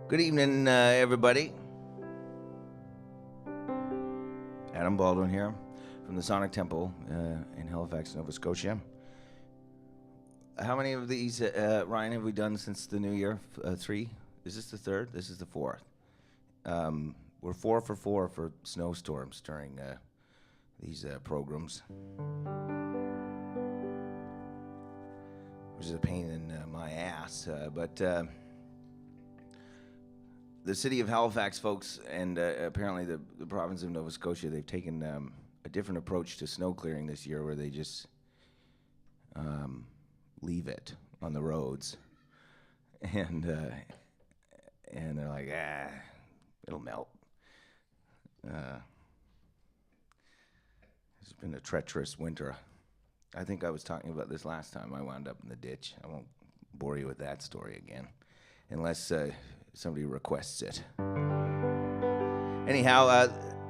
Good evening, everybody. Adam Baldwin here from the Sonic Temple in Halifax, Nova Scotia. How many of these, Ryan, have we done since the new year? 3? Is this the 3rd? This is the 4th. We're 4 for 4 for snowstorms during these programs, which is a pain in my ass. But the city of Halifax folks and apparently the province of Nova Scotia, they've taken a different approach to snow clearing this year, where they just leave it on the roads, and they're like, it'll melt. It's been a treacherous winter. I think I was talking about this last time. I wound up in the ditch. I won't bore you with that story again, unless somebody requests it. Anyhow,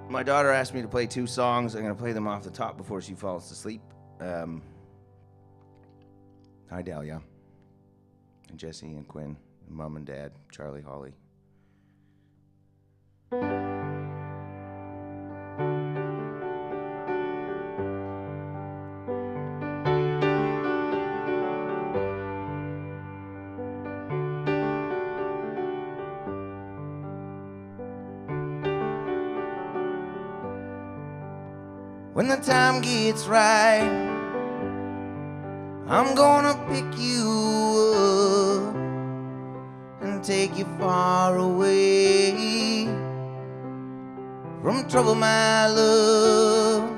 my daughter asked me to play 2 songs. I'm going to play them off the top before she falls asleep. Hi, Dahlia, and Jesse, and Quinn, and Mom and Dad, Charlie, Holly. When the time gets right, I'm gonna pick you up and take you far away from trouble, my love,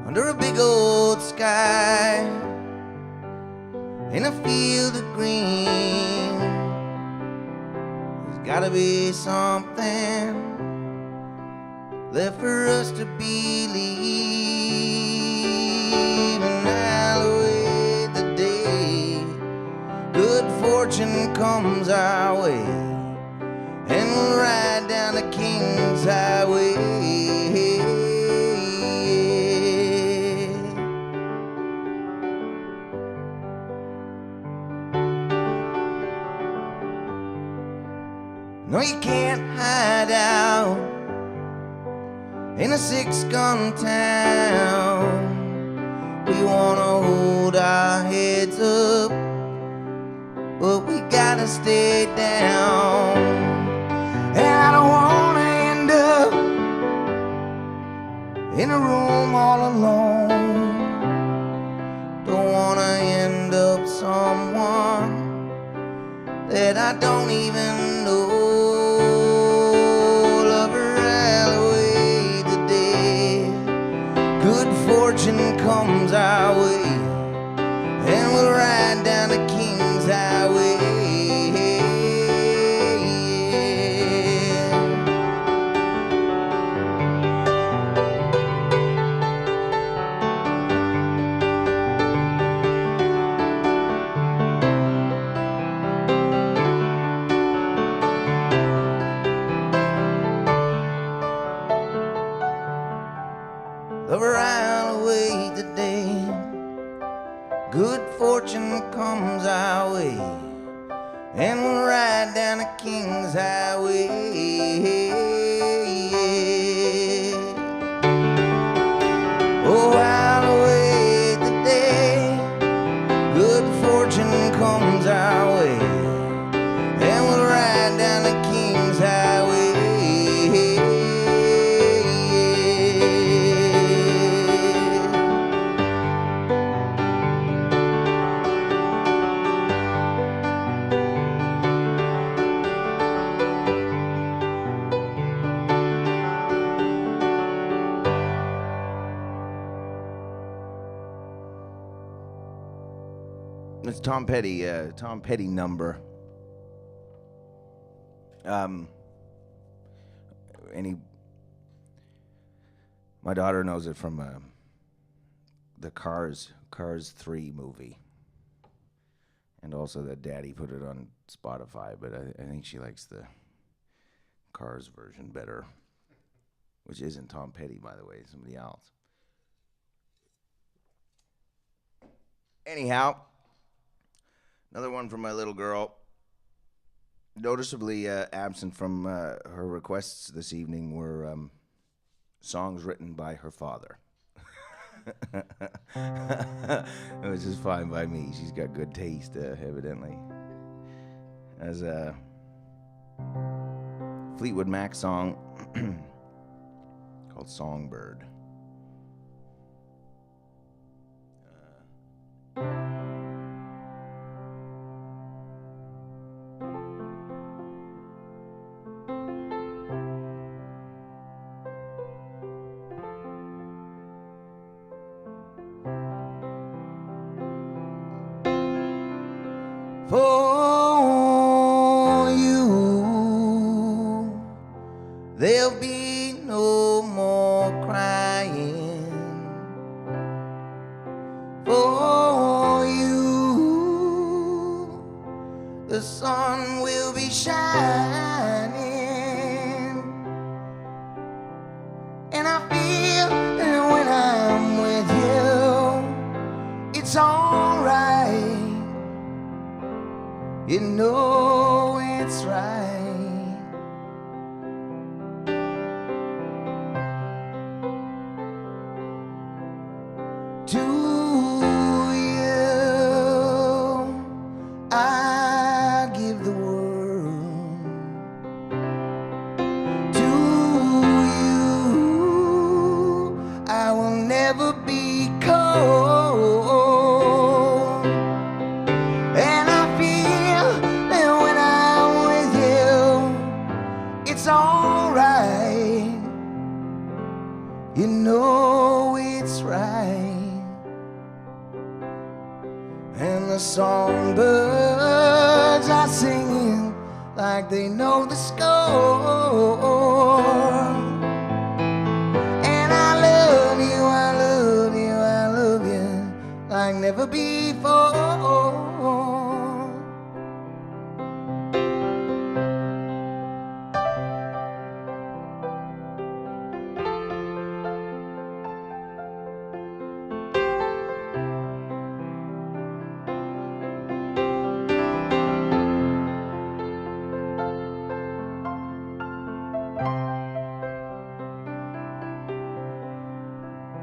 under a big old sky, in a field of green. There's gotta be something left for us to believe, and I'll await the day good fortune comes our way, and we'll ride down the King's Highway. No, you can't hide out in a 6-gun town. We wanna hold our heads up, but we gotta stay down. And I don't wanna end up in a room all alone. Don't wanna end up someone that I don't even know. Fortune comes our way, and we'll ride down the King's Highway. Lover, I'll await the day good fortune comes our way, and we'll ride down the King's Highway. Oh, I'll await the day good fortune comes our way, and we'll ride down the King's Highway. It's Tom Petty number. My daughter knows it from the Cars 3 movie, and also that Daddy put it on Spotify. But I think she likes the Cars version better, which isn't Tom Petty, by the way, it's somebody else. Anyhow, another one from my little girl. Noticeably absent from her requests this evening were songs written by her father. Which is fine by me. She's got good taste, evidently. As a Fleetwood Mac song called Songbird. For you, there'll be no more crying. For you, the sun will be shining. And I feel that when I'm with you, it's alright. You know it's right. To you, I give the world. To you, I will never be cold. And I feel that when I'm with you, it's alright. You know it's right. And the songbirds are singing like they know the score. And I love you, I love you, I love you like never before.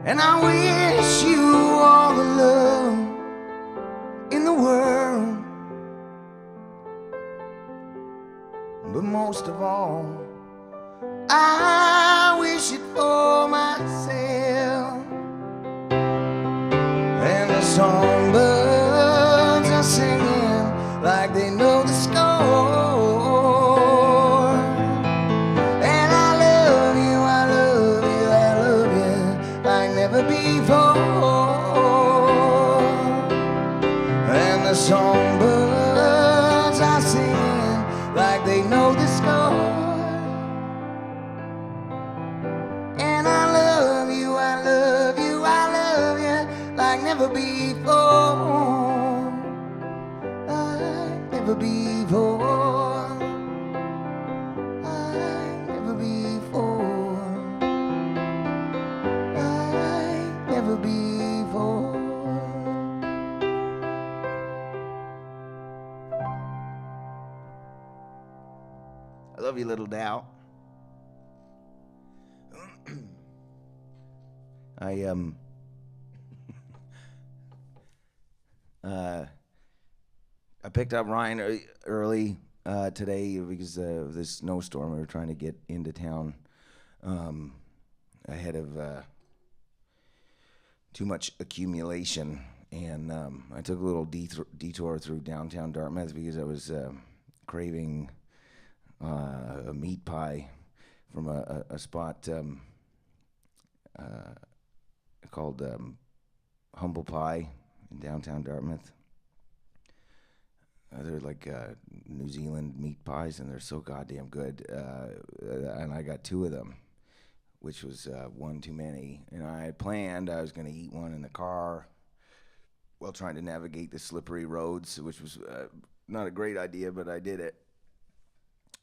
And I wish you all the love in the world, but most of all, I wish it for myself. And the songbirds are singing like they know the score. And I love you, I love you, I love you like never before. And the songbirds are singing like they know the score. And I love you, I love you, I love you like never before. Like never before. Like never before. Like never before. I love you, little Dow. I picked up Ryan early today because of this snowstorm. We were trying to get into town ahead of too much accumulation, and I took a little detour through downtown Dartmouth because I was craving a meat pie from a spot called Humble Pie in downtown Dartmouth. They're like New Zealand meat pies, and they're so goddamn good. And I got 2 of them, which was one too many. And I had planned I was going to eat one in the car while trying to navigate the slippery roads, which was not a great idea, but I did it.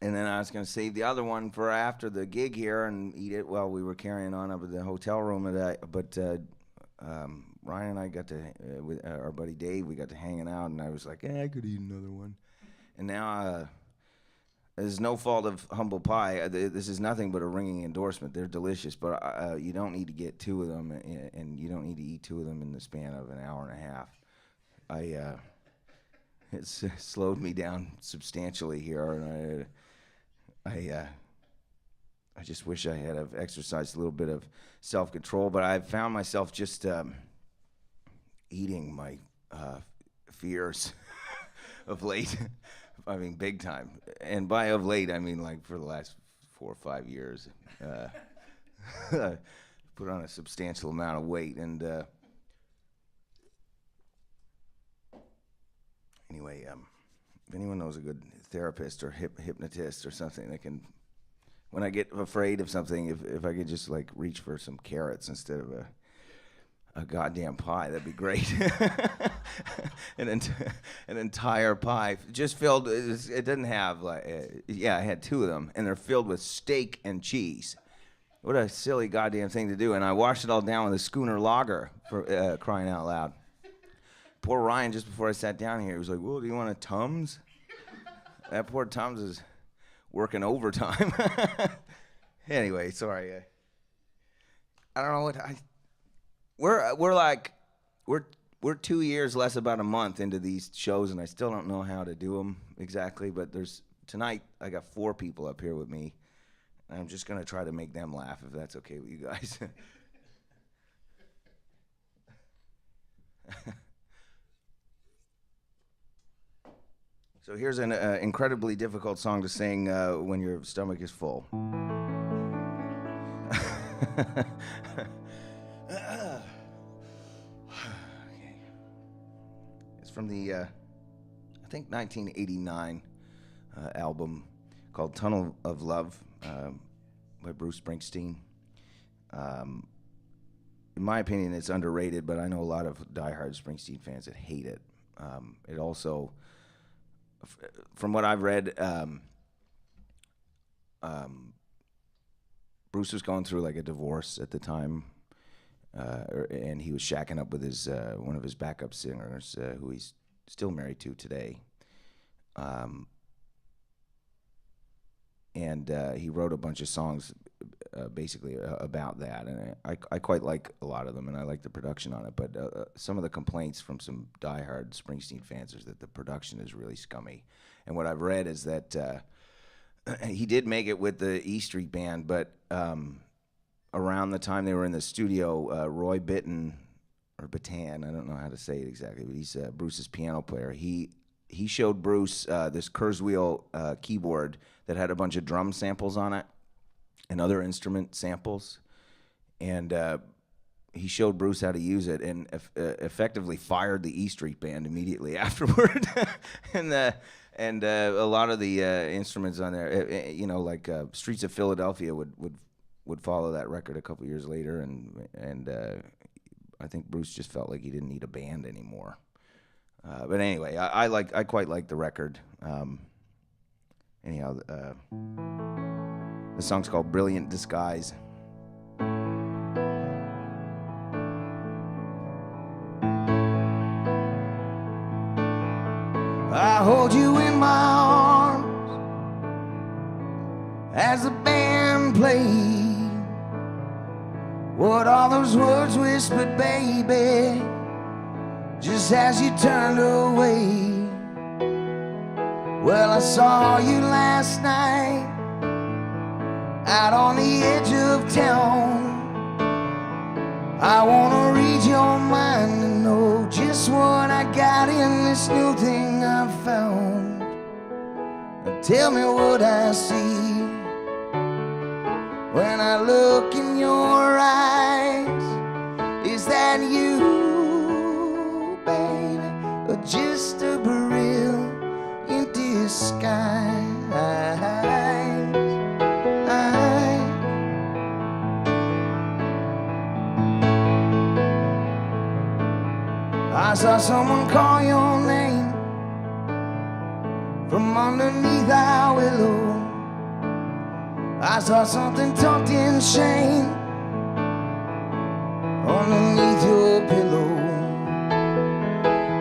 And then I was going to save the other one for after the gig here and eat it while we were carrying on up at the hotel room. But Ryan and I got to, with our buddy Dave, we got to hanging out, and I was like, I could eat another one. And now there's no fault of humble pie. This is nothing but a ringing endorsement. They're delicious, but you don't need to get two of them, and you don't need to eat two of them in the span of an hour and a half. It's slowed me down substantially here, and I just wish I had exercised a little bit of self-control, but I've found myself just eating my fears of late. I mean, big time. And by of late, I mean like for the last 4 or 5 years. Put on a substantial amount of weight. And anyway, if anyone knows a good therapist or hypnotist or something that can, when I get afraid of something, if I could just like reach for some carrots instead of a goddamn pie, that'd be great. an entire pie just filled. It didn't have like I had 2 of them, and they're filled with steak and cheese. What a silly goddamn thing to do! And I washed it all down with a schooner lager, for crying out loud. Poor Ryan, just before I sat down here, he was like, "Well, do you want a Tums?" That poor Tums is working overtime. Anyway, sorry. I don't know what we're 2 years less about a month into these shows, and I still don't know how to do them exactly. But tonight I got 4 people up here with me, and I'm just gonna try to make them laugh if that's okay with you guys. So here's an incredibly difficult song to sing when your stomach is full. It's from the, I think, 1989 album called Tunnel of Love by Bruce Springsteen. In my opinion, it's underrated, but I know a lot of diehard Springsteen fans that hate it. It also, from what I've read, Bruce was going through like a divorce at the time, and he was shacking up with his one of his backup singers, who he's still married to today. And he wrote a bunch of songs basically about that, and I quite like a lot of them, and I like the production on it. But some of the complaints from some diehard Springsteen fans is that the production is really scummy. And what I've read is that he did make it with the E Street Band, but around the time they were in the studio, Roy Bittan, or Bittan, I don't know how to say it exactly, but he's Bruce's piano player. He showed Bruce this Kurzweil keyboard that had a bunch of drum samples on it and other instrument samples, and he showed Bruce how to use it, and effectively fired the E Street Band immediately afterward. and a lot of the instruments on there, like Streets of Philadelphia would follow that record a couple years later, and I think Bruce just felt like he didn't need a band anymore. But anyway, I quite like the record. Anyhow, the song's called Brilliant Disguise. I hold you in my arms as the band played. What all those words whispered, baby, just as you turned away. Well, I saw you last night out on the edge of town. I wanna read your mind and know just what I got in this new thing I found. Now tell me what I see when I look in your eyes. Is that you, baby, or just a brilliant disguise? I saw someone call your name from underneath our willow. I saw something tucked in shame underneath your pillow.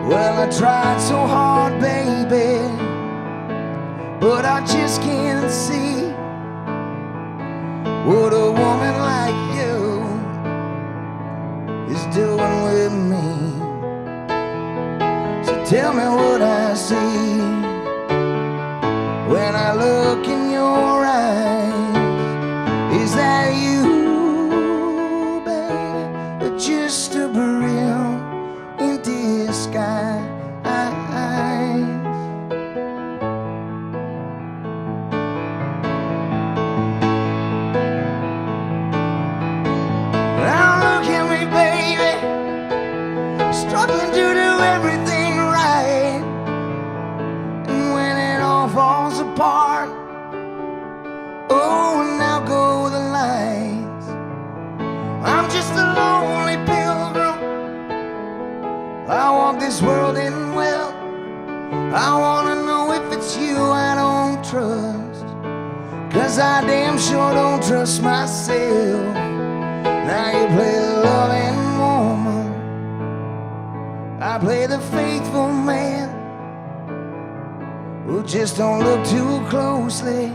Well, I tried so hard, baby, but I just can't see what a woman like you is doing with me. So tell me what I see when I look in your eyes. Is that you, baby, or just a brilliant in disguise? Now look at me, baby, struggling to do everything right, and when it all falls apart, oh, now go the lights. I'm just a lonely pilgrim. I walk this world in wealth. I wanna know if it's you I don't trust, 'cause I damn sure don't trust myself. Now you play the loving woman, I play the faithful man who just don't look too closely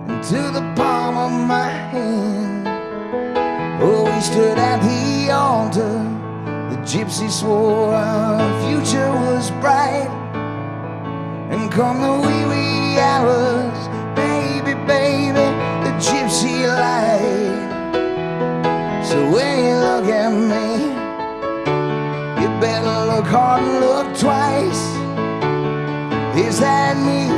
into the palm of my hand. Oh, we stood at the altar. The gypsy swore our future was bright, and come the wee wee hours, baby, baby, the gypsy lied. So when you look at me, you better look hard and look twice. Is that me,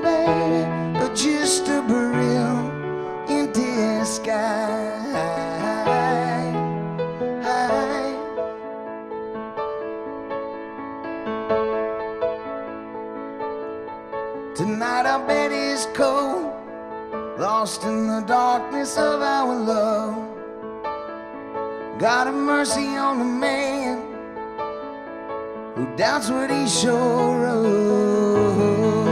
baby, or just a brilliant in disguise? Tonight our bed is cold, lost in the darkness of our love. God have mercy on the man who doubts what he sure wrote.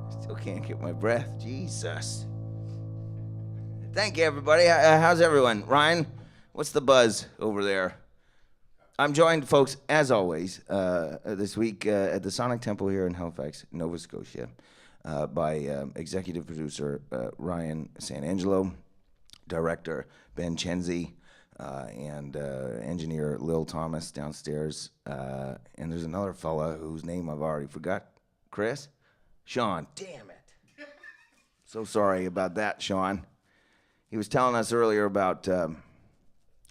Still can't get my breath. Jesus. Thank you, everybody. How's everyone? Ryan, what's the buzz over there? I'm joined, folks, as always, this week at the Sonic Temple here in Halifax, Nova Scotia, by executive producer Ryan Sanangelo, director Ben Chenzi, and engineer Lil Thomas downstairs. And there's another fella whose name I've already forgot. Chris? Sean. Damn it. So sorry about that, Sean. He was telling us earlier about, I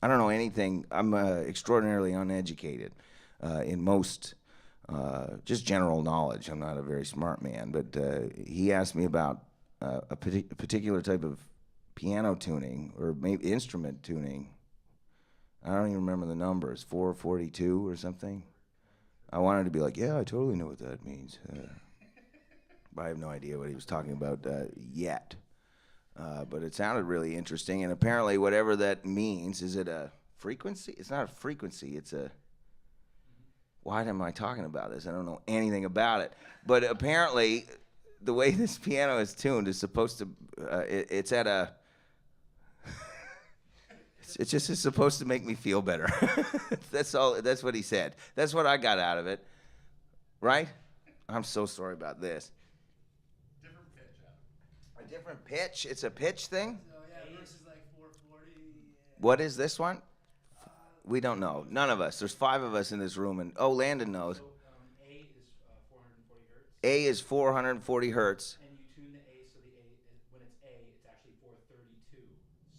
don't know anything. I'm extraordinarily uneducated in most, just general knowledge. I'm not a very smart man, but he asked me about a particular type of piano tuning, or maybe instrument tuning. I don't even remember the numbers, 442 or something. I wanted to be like, yeah, I totally know what that means. But I have no idea what he was talking about yet. But it sounded really interesting, and apparently whatever that means, is it a frequency? It's not a frequency, it's a... Why am I talking about this? I don't know anything about it. But apparently, the way this piano is tuned is supposed to... it's at a... It's just is supposed to make me feel better. That's all. That's what he said. That's what I got out of it. Right? I'm so sorry about this. Different pitch, Adam. A different pitch? It's a pitch thing? So yeah, versus like 440. What is this one? We don't know. None of us. There's 5 of us in this room, and Landon knows. So A is 440 hertz. A is 440 hertz. And you tune the A, so the A, when it's A, it's actually 432.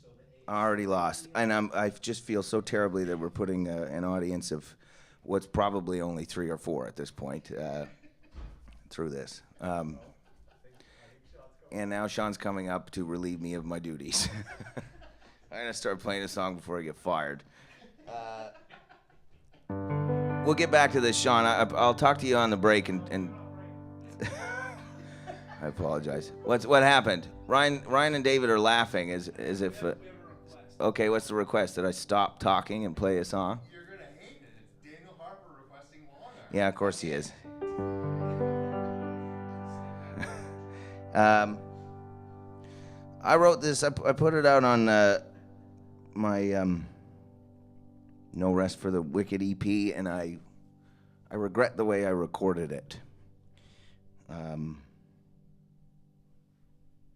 So the A. I already lost, and I just feel so terribly that we're putting an audience of what's probably only 3 or 4 at this point through this. And now Sean's coming up to relieve me of my duties. I'm gonna start playing a song before I get fired. We'll get back to this, Sean. I'll talk to you on the break, and I apologize. What happened? Ryan and David are laughing as if. Okay, what's the request? Did I stop talking and play a song? You're gonna hate it. It's Daniel Harper Yeah, of course he is. I wrote this. I put it out on my No Rest for the Wicked EP, and I regret the way I recorded it.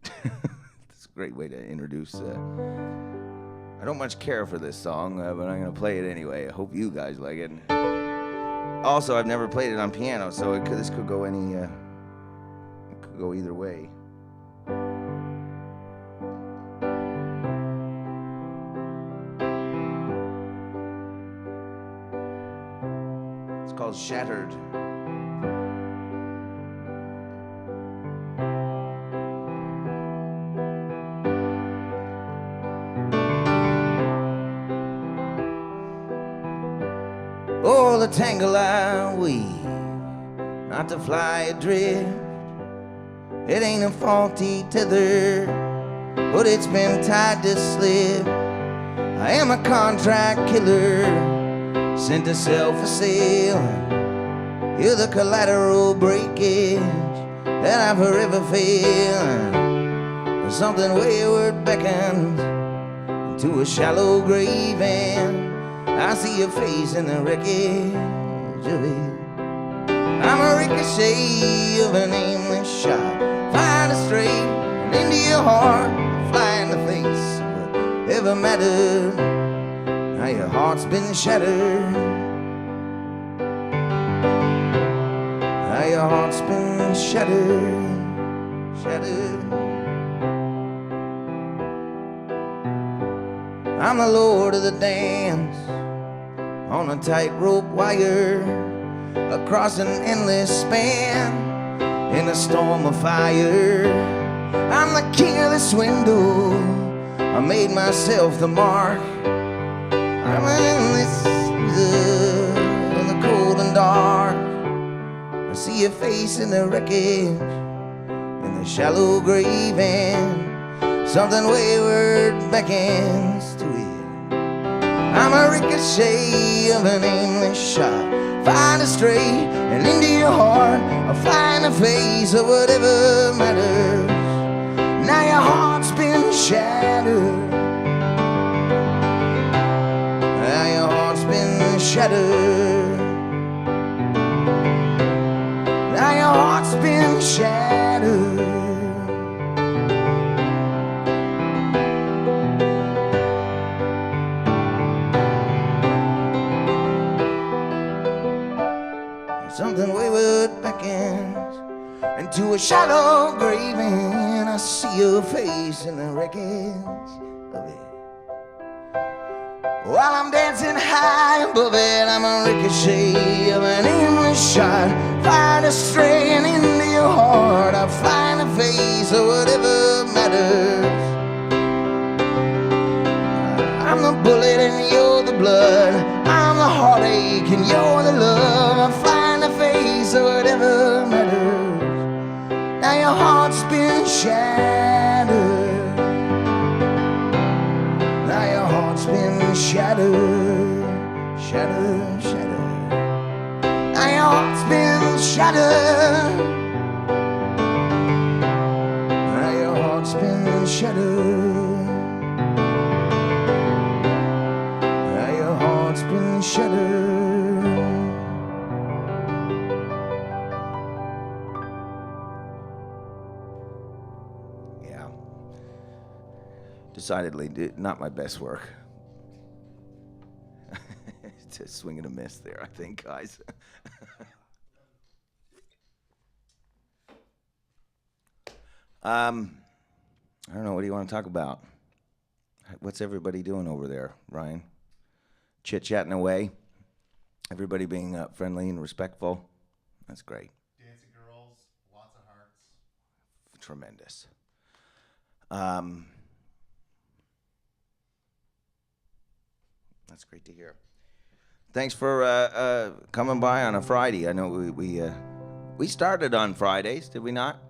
It's a great way to introduce. I don't much care for this song, but I'm gonna play it anyway. I hope you guys like it. Also, I've never played it on piano, so this could go it could go either way. It's called Shattered. Oh, the tangle I weave, not to fly adrift. It ain't a faulty tether, but it's been tied to slip. I am a contract killer, sent to sell for sale. You're the collateral breakage that I forever fail. Something wayward beckons into a shallow grave, and I see your face in the wreckage of it. I'm a ricochet of an aimless shot, flying straight and into your heart, fly in the face of whatever mattered. Now your heart's been shattered. Now your heart's been shattered, shattered. I'm the lord of the dance on a tightrope wire, across an endless span in a storm of fire. I'm the king of the swindle, I made myself the mark. I'm an endless in the cold and dark. I see your face in the wreckage, in the shallow grave, and something wayward beckons to it. I'm a ricochet of an aimless shot, find a stray and into your heart. I'll fly in the face of whatever matters. Now your heart's been shattered. Now your heart's been shattered. Now your heart's been shattered. Something wayward beckons into a shallow grave, and I see your face in the wreckage of it. While I'm dancing high above it, I'm a ricochet of an aimless shot, flying astray and into your heart. I fly in the face of whatever matters. I'm the bullet and you're the blood, I'm the heartache and you're the love. I fly in the face of whatever matters. Now your heart's been shattered. Now your heart's been shattered, shattered, shattered. Now your heart's been shattered. Now your heart's been shattered. It's been shattered. Yeah. Decidedly not my best work. It's a swing and a miss there, I think, guys. I don't know, what do you want to talk about? What's everybody doing over there, Ryan? Chit-chatting away, everybody being friendly and respectful. That's great. Dancing girls, lots of hearts. Tremendous. That's great to hear. Thanks for coming by on a Friday. I know we started on Fridays, did we not?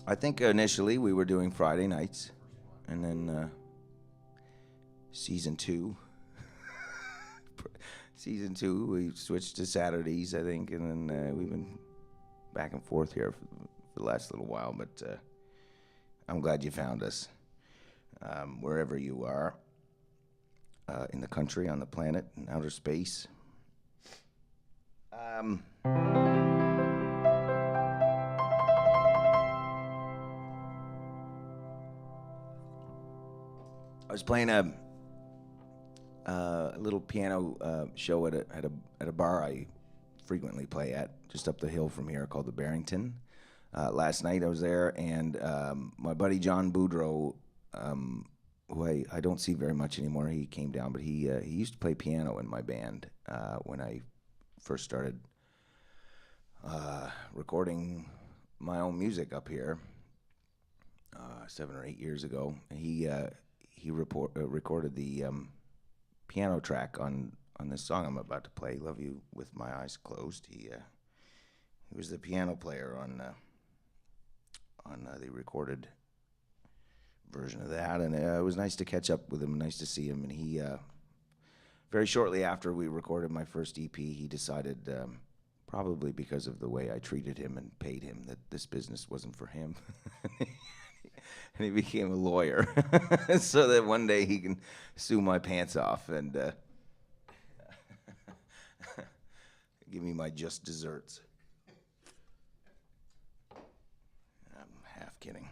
I think initially we were doing Friday nights, and then season 2. season 2, we switched to Saturdays, I think, and then we've been back and forth here for the last little while, but I'm glad you found us. Wherever you are, in the country, on the planet, in outer space. I was playing a little piano show at a bar I frequently play at, just up the hill from here, called the Barrington. Last night I was there, and my buddy John Boudreau, who I don't see very much anymore, he came down, but he used to play piano in my band when I first started recording my own music up here 7 or 8 years ago. He recorded the piano track on this song I'm about to play, "Love You With My Eyes Closed." He was the piano player on the recorded version of that, and it was nice to catch up with him, nice to see him. And he very shortly after we recorded my first EP, he decided, probably because of the way I treated him and paid him, that this business wasn't for him. And he became a lawyer so that one day he can sue my pants off and give me my just desserts. I'm half kidding.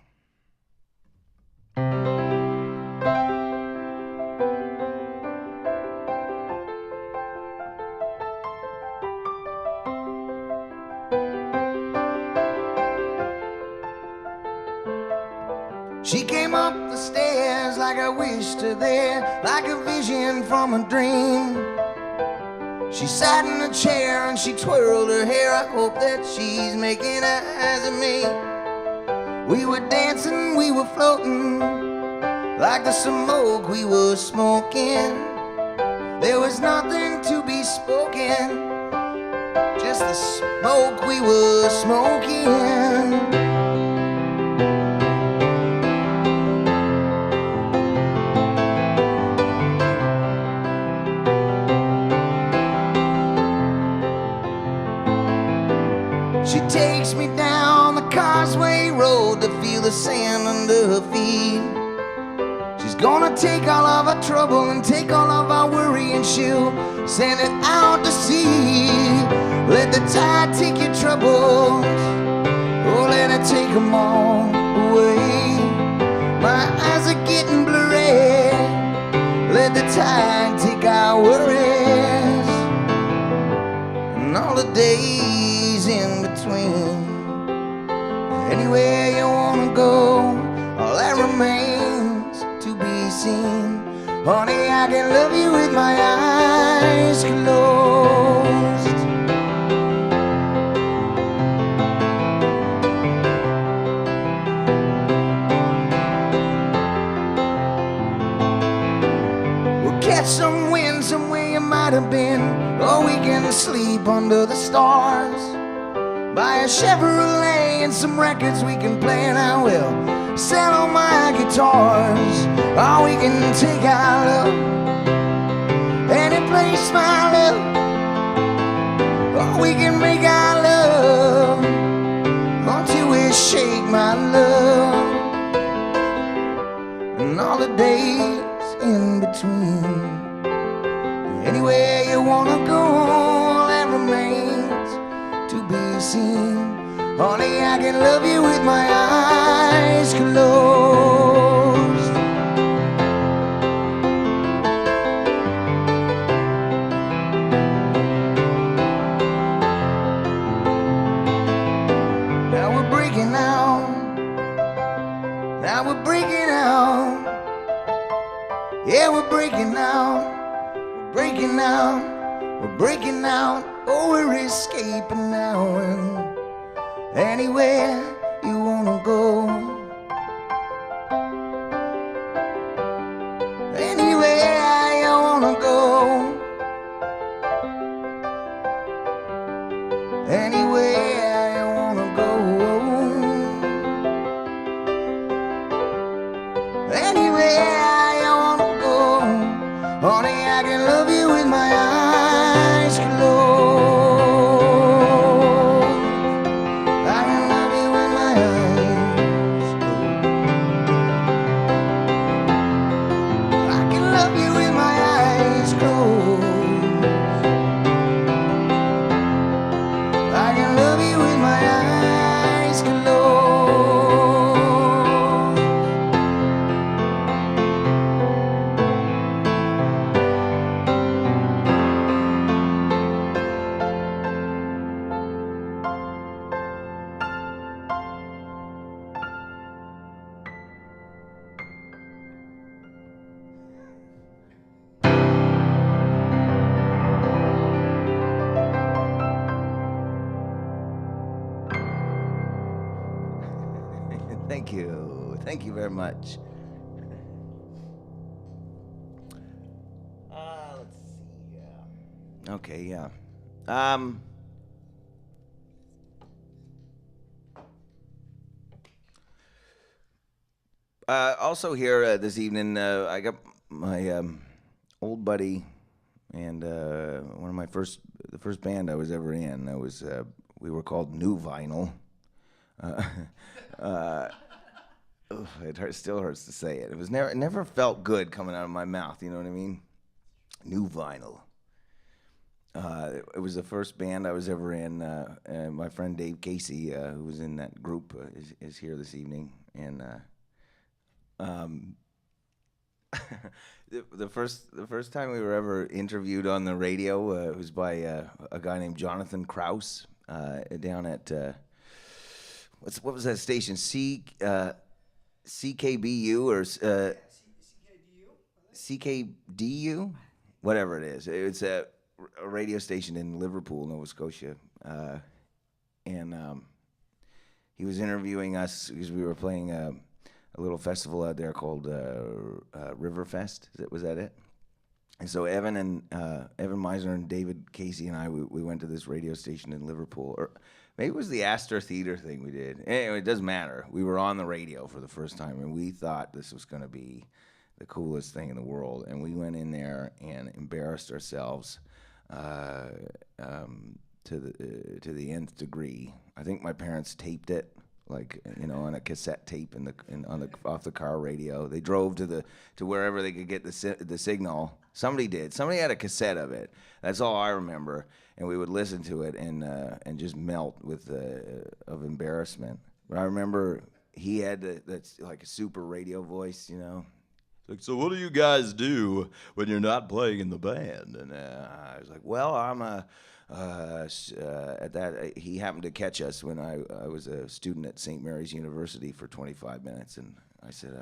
She came up the stairs like I wished her there, like a vision from a dream. She sat in a chair and she twirled her hair. I hope that she's making eyes at me. We were dancing, we were floating, like the smoke we were smoking. There was nothing to be spoken, just the smoke we were smoking. She takes me down the Causeway Road to feel the sand under her feet. She's gonna take all of our trouble and take all of our worry, and she'll send it out to sea. Let the tide take your troubles, oh, let it take them all away. My eyes are getting blurry, let the tide take our worries, and all the days in between. Anywhere you wanna go, all that remains to be seen. Honey, I can love you with my eyes closed. We'll catch some wind somewhere you might have been, or we can sleep under the stars. Buy a Chevrolet and some records we can play, and I will sell all my guitars. Or we can take our love, any place, my love. Or we can make our love until we shake, my love. And all the days in between. Anywhere you wanna go, that remains to be seen. Honey, I can love you with my eyes closed. Now we're breaking out. Now we're breaking out. Yeah, we're breaking out. We're breaking out. We're breaking out. Oh, we're escaping now, and anywhere you wanna go, anywhere you wanna go, anywhere you wanna go, anywhere you wanna go. Honey, I can love you with my eyes Thank you. Thank you very much. Let's see. Okay, yeah. Also here this evening, I got my old buddy and one of the first band I was ever in. We were called New Vinyl. Still hurts to say it. It never felt good coming out of my mouth. You know what I mean? New Vinyl. It was the first band I was ever in. And my friend Dave Casey, who was in that group, is here this evening. And the first time we were ever interviewed on the radio was by a guy named Jonathan Krause down at what was that station? CKBU or CKDU, whatever it is. It's a radio station in Liverpool, Nova Scotia, and he was interviewing us because we were playing a little festival out there called Riverfest. Was that it? And so Evan Meisner and David Casey and I, we went to this radio station in Liverpool, or maybe it was the Astor Theater thing we did. Anyway, it doesn't matter. We were on the radio for the first time, and we thought this was going to be the coolest thing in the world. And we went in there and embarrassed ourselves to the nth degree. I think my parents taped it, like, you know, on a cassette tape off the car radio. They drove to wherever they could get the signal. Somebody did. Somebody had a cassette of it. That's all I remember. And we would listen to it and just melt of embarrassment. But I remember he had that's like a super radio voice, you know. Like, so what do you guys do when you're not playing in the band? And I was like, well, I'm at that. He happened to catch us when I was a student at St. Mary's University for 25 minutes, and I said,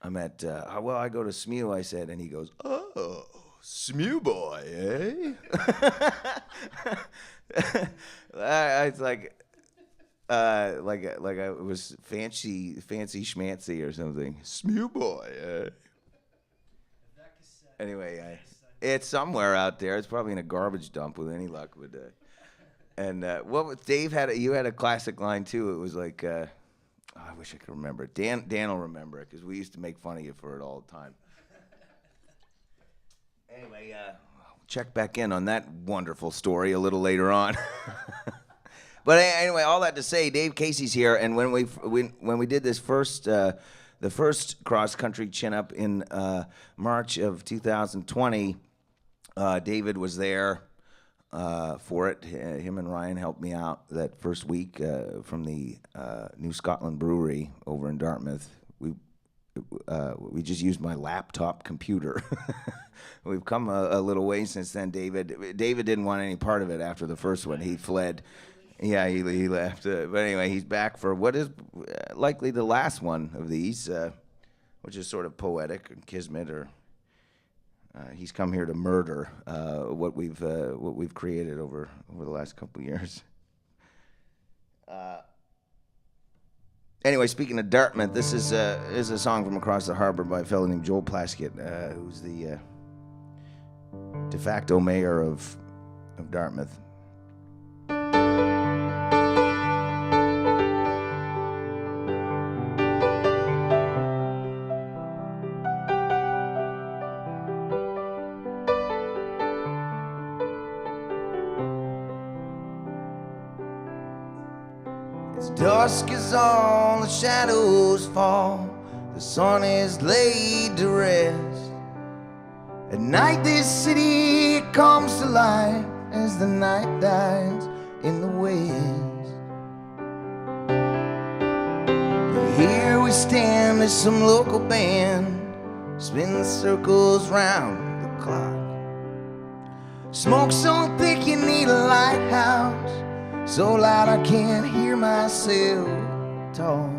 I'm at, well, I go to SMU, I said, and he goes, oh, SMU boy, eh? It's like I was fancy schmancy or something. SMU boy, eh? Anyway, it's somewhere out there. It's probably in a garbage dump with any luck. And Dave you had a classic line too. It was like, I wish I could remember it. Dan will remember it because we used to make fun of you for it all the time. Anyway, check back in on that wonderful story a little later on. But anyway, all that to say, Dave Casey's here, and when we did this the first cross country chin up in March of 2020, David was there for it. Him and Ryan helped me out that first week from the New Scotland Brewery over in Dartmouth. We just used my laptop computer. We've come a little way since then. David didn't want any part of it after the first one. He fled. Yeah, he left. But anyway, he's back for what is likely the last one of these, which is sort of poetic, kismet, or he's come here to murder what we've created over the last couple of years. Anyway, speaking of Dartmouth, this is a song from across the harbor by a fellow named Joel Plaskett, who's the de facto mayor of Dartmouth. Dusk is on, the shadows fall, the sun is laid to rest. At night this city comes to life as the night dies in the west. Here we stand as some local band spins circles round the clock. Smoke so thick you need a lighthouse, so loud I can't hear myself talk.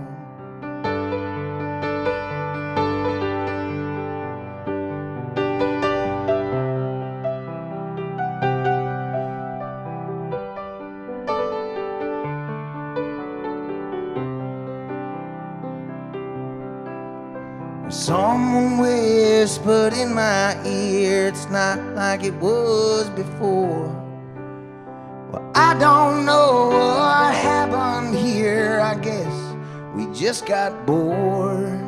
Someone whispered in my ear, it's not like it was before. Well, I don't know what happened here. I guess we just got bored.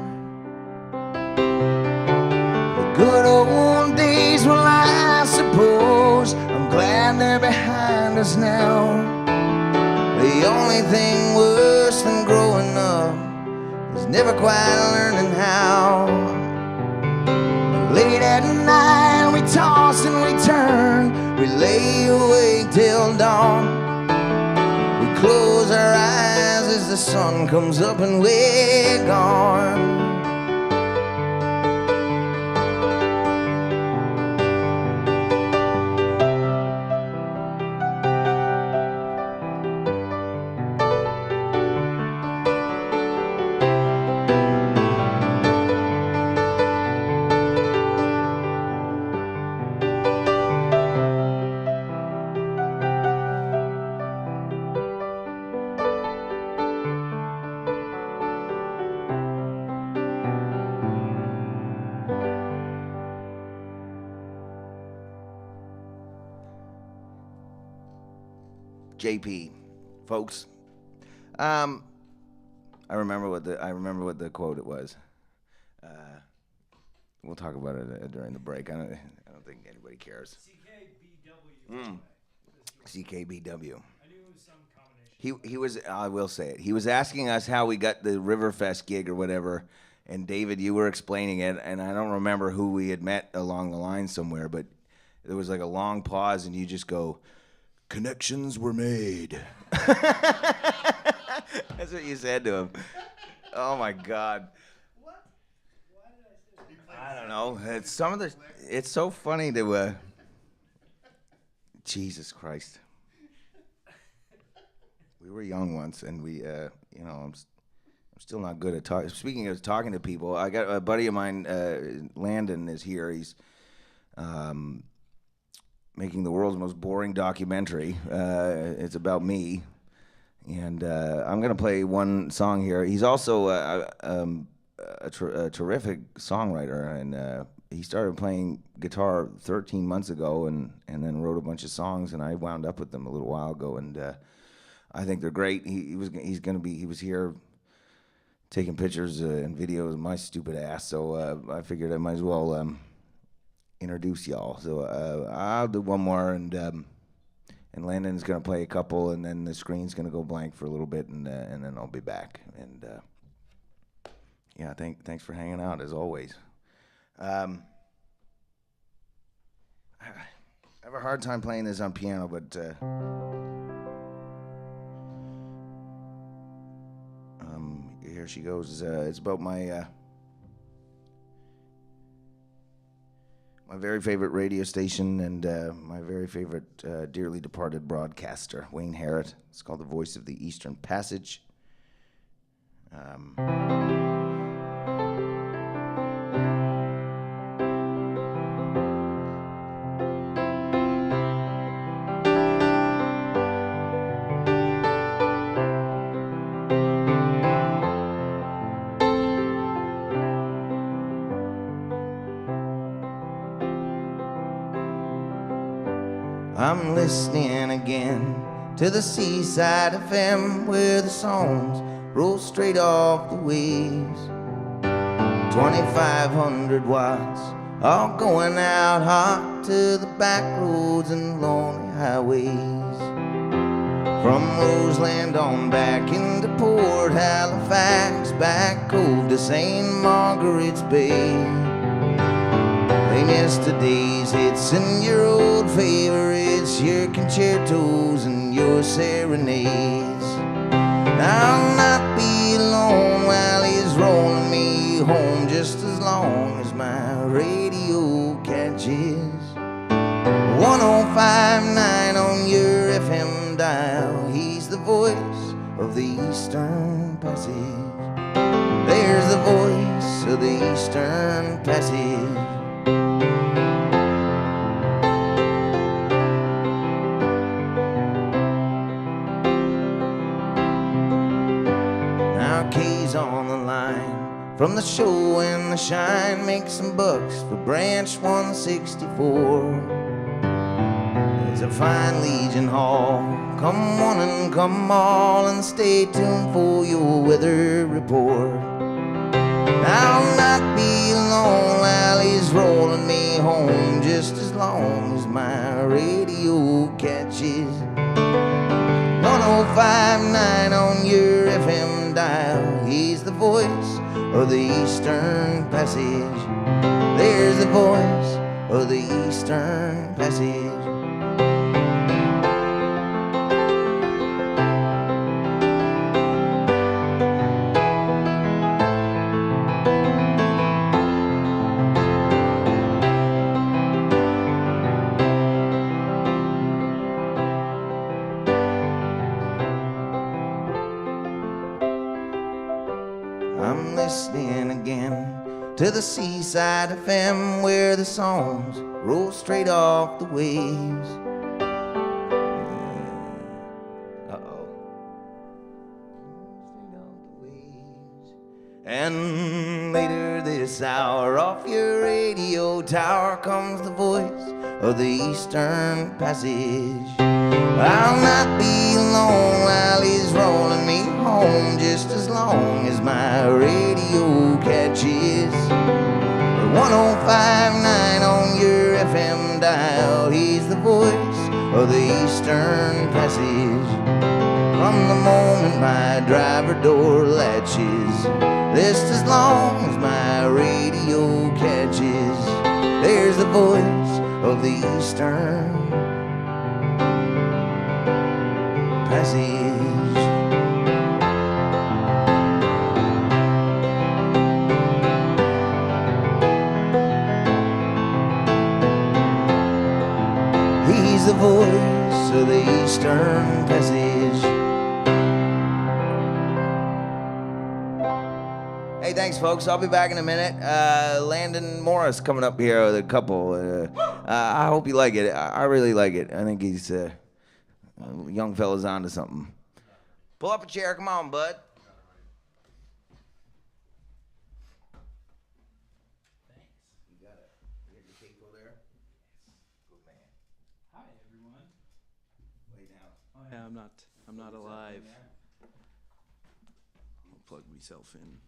The good old days, well, I suppose I'm glad they're behind us now. The only thing worse than growing up is never quite learning how. Late at night we toss and we turn, we lay awake till dawn. We close our eyes as the sun comes up and we're gone. JP, folks. I remember what the quote it was. We'll talk about it during the break. I don't think anybody cares. CKBW. CKBW. I knew it was some combination. He was. I will say it. He was asking us how we got the Riverfest gig or whatever. And David, you were explaining it, and I don't remember who we had met along the line somewhere, but there was like a long pause, and you just go, "Connections were made." That's what you said to him. Oh my God. What? Why did I say that? I don't know. It's so funny to. Jesus Christ. We were young once, and we, I'm still not good at talking. Speaking of talking to people, I got a buddy of mine, Landon, is here. He's making the world's most boring documentary. It's about me, and I'm gonna play one song here. He's also a terrific songwriter, and he started playing guitar 13 months ago, and then wrote a bunch of songs, and I wound up with them a little while ago, and I think they're great. He was here taking pictures and videos of my stupid ass, so I figured I might as well introduce y'all. So I'll do one more, and Landon's gonna play a couple, and then the screen's gonna go blank for a little bit, and then I'll be back. And yeah, thanks for hanging out as always. I have a hard time playing this on piano, but here she goes. It's about my my very favorite radio station and my very favorite dearly departed broadcaster, Wayne Harrod. It's called The Voice of the Eastern Passage. I'm listening again to the Seaside FM, where the songs roll straight off the waves. 2,500 watts, all going out hot to the back roads and lonely highways. From Roseland on back into Port Halifax, back Cove to St. Margaret's Bay. Playing yesterday's hits and your old favorites, your concertos and your serenades. I'll not be alone while he's rolling me home, just as long as my radio catches 105.9 on your FM dial. He's the voice of the Eastern Passage. There's the voice of the Eastern Passage. Now Kay's on the line, from the show and the shine, make some bucks for branch 164. There's a fine Legion Hall, come one and come all, and stay tuned for your weather report. I'll not be alone while he's rolling me home, just as long as my radio catches 1059 on your FM dial. He's the voice of the Eastern Passage. There's the voice of the Eastern Passage. I'm listening again to the Seaside FM, where the songs roll straight off the waves. Uh-oh. Straight off the waves. And later this hour, off your radio tower comes the voice of the Eastern Passage. I'll not be alone while he's rolling me home, just as long as my radio catches 1059 on your FM dial. He's the voice of the Eastern Passage. From the moment my driver door latches, just as long as my radio catches, there's the voice of the Eastern Passage. He's the voice of the Eastern Passage. Hey, thanks, folks. I'll be back in a minute. Landon Morris coming up here with a couple. I hope you like it. I really like it. I think he's young fella's onto something. Pull up a chair. Come on, bud. You got your cake over there? Good man. Hi, everyone. Lay down. Oh yeah, I'm not alive. I'll plug myself in.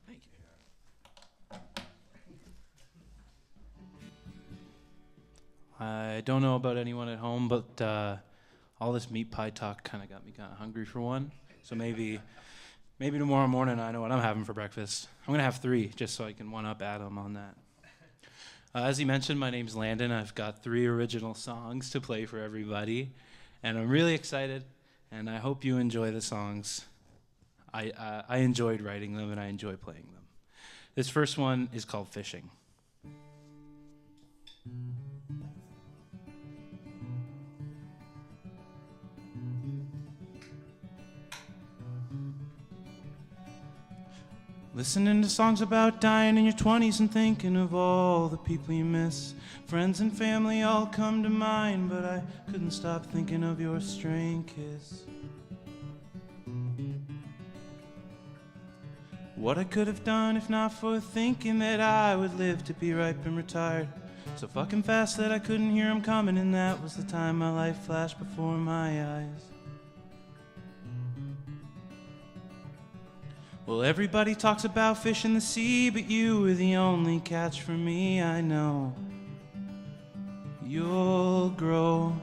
Thank you. I don't know about anyone at home, but all this meat pie talk kind of got me kind of hungry for one. So maybe tomorrow morning I know what I'm having for breakfast. I'm gonna have 3 just so I can one-up Adam on that. As he mentioned, my name's Landon. I've got 3 original songs to play for everybody, and I'm really excited, and I hope you enjoy the songs. I enjoyed writing them, and I enjoy playing them. This first one is called Fishing. Listening to songs about dying in your 20s and thinking of all the people you miss. Friends and family all come to mind, but I couldn't stop thinking of your string kiss. What I could have done if not for thinking that I would live to be ripe and retired. So fucking fast that I couldn't hear him coming, and that was the time my life flashed before my eyes. Well, everybody talks about fish in the sea, but you were the only catch for me. I know you'll grow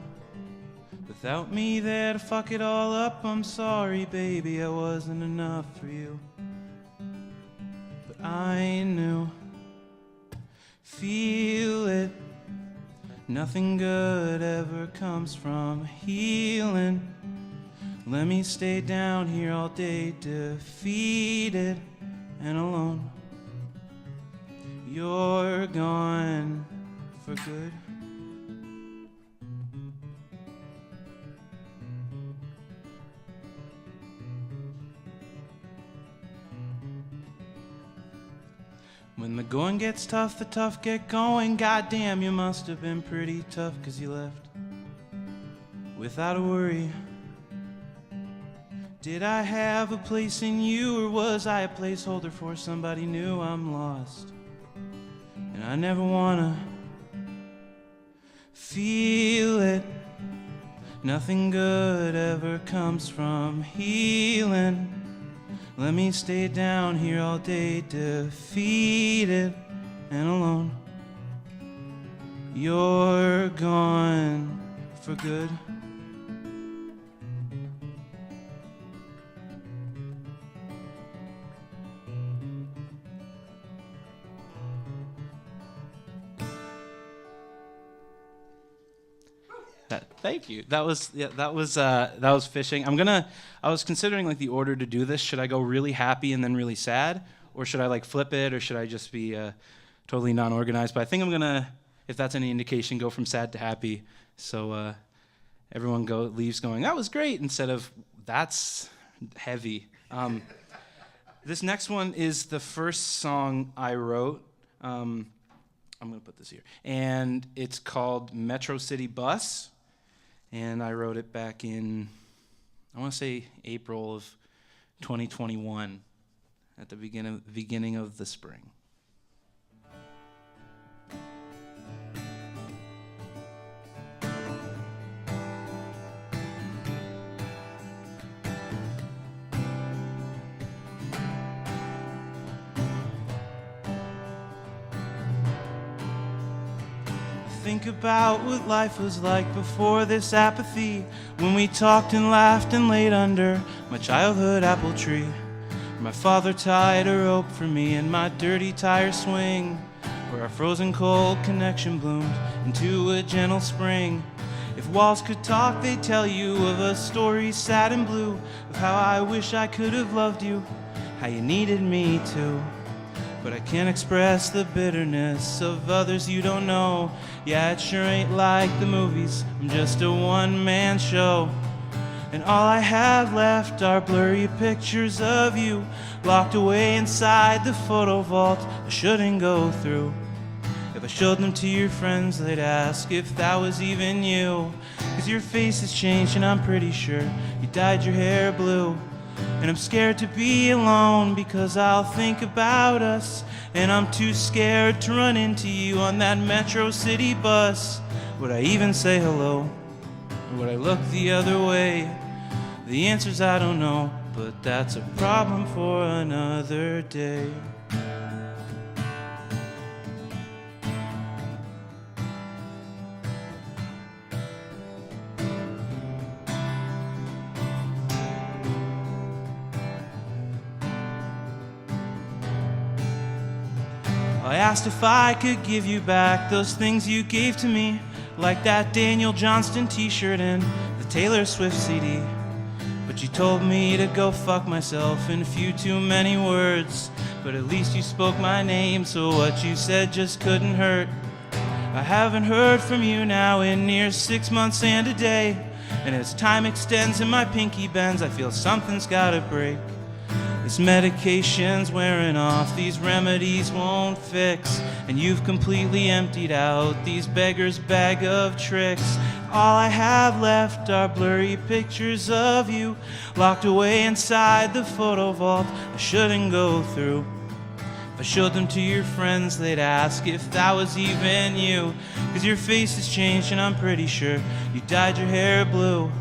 without me there to fuck it all up. I'm sorry, baby, I wasn't enough for you. But I knew, feel it, nothing good ever comes from healing. Let me stay down here all day, defeated and alone. You're gone for good. When the going gets tough, the tough get going. Goddamn, you must have been pretty tough, 'cause you left without a worry. Did I have a place in you, or was I a placeholder for somebody new? I'm lost, and I never wanna feel it. Nothing good ever comes from healing. Let me stay down here all day, defeated and alone. You're gone for good. Thank you. That was fishing. I was considering like the order to do this. Should I go really happy and then really sad, or should I like flip it, or should I just be totally non-organized? But I think I'm gonna, if that's any indication, go from sad to happy. So everyone leaves going, that was great, instead of that's heavy. This next one is the first song I wrote. I'm gonna put this here, and it's called Metro City Bus. And I wrote it back in, I want to say April of 2021, at the beginning of the spring. Think about what life was like before this apathy, when we talked and laughed and laid under my childhood apple tree. My father tied a rope for me in my dirty tire swing, where our frozen cold connection bloomed into a gentle spring. If walls could talk, they'd tell you of a story sad and blue, of how I wish I could have loved you, how you needed me to. But I can't express the bitterness of others you don't know. Yeah, it sure ain't like the movies, I'm just a one-man show. And all I have left are blurry pictures of you, locked away inside the photo vault I shouldn't go through. If I showed them to your friends, they'd ask if that was even you. 'Cause your face has changed and I'm pretty sure you dyed your hair blue. And I'm scared to be alone because I'll think about us, and I'm too scared to run into you on that Metro City bus. Would I even say hello, or would I look the other way? The answer's I don't know, but that's a problem for another day. I asked if I could give you back those things you gave to me, like that Daniel Johnston t-shirt and the Taylor Swift CD. But you told me to go fuck myself in a few too many words. But at least you spoke my name, so what you said just couldn't hurt. I haven't heard from you now in near 6 months and a day, and as time extends and my pinky bends, I feel something's gotta break. This medication's wearing off, these remedies won't fix, and you've completely emptied out these beggars' bag of tricks. All I have left are blurry pictures of you, locked away inside the photo vault I shouldn't go through. If I showed them to your friends, they'd ask if that was even you. 'Cause your face has changed and I'm pretty sure you dyed your hair blue.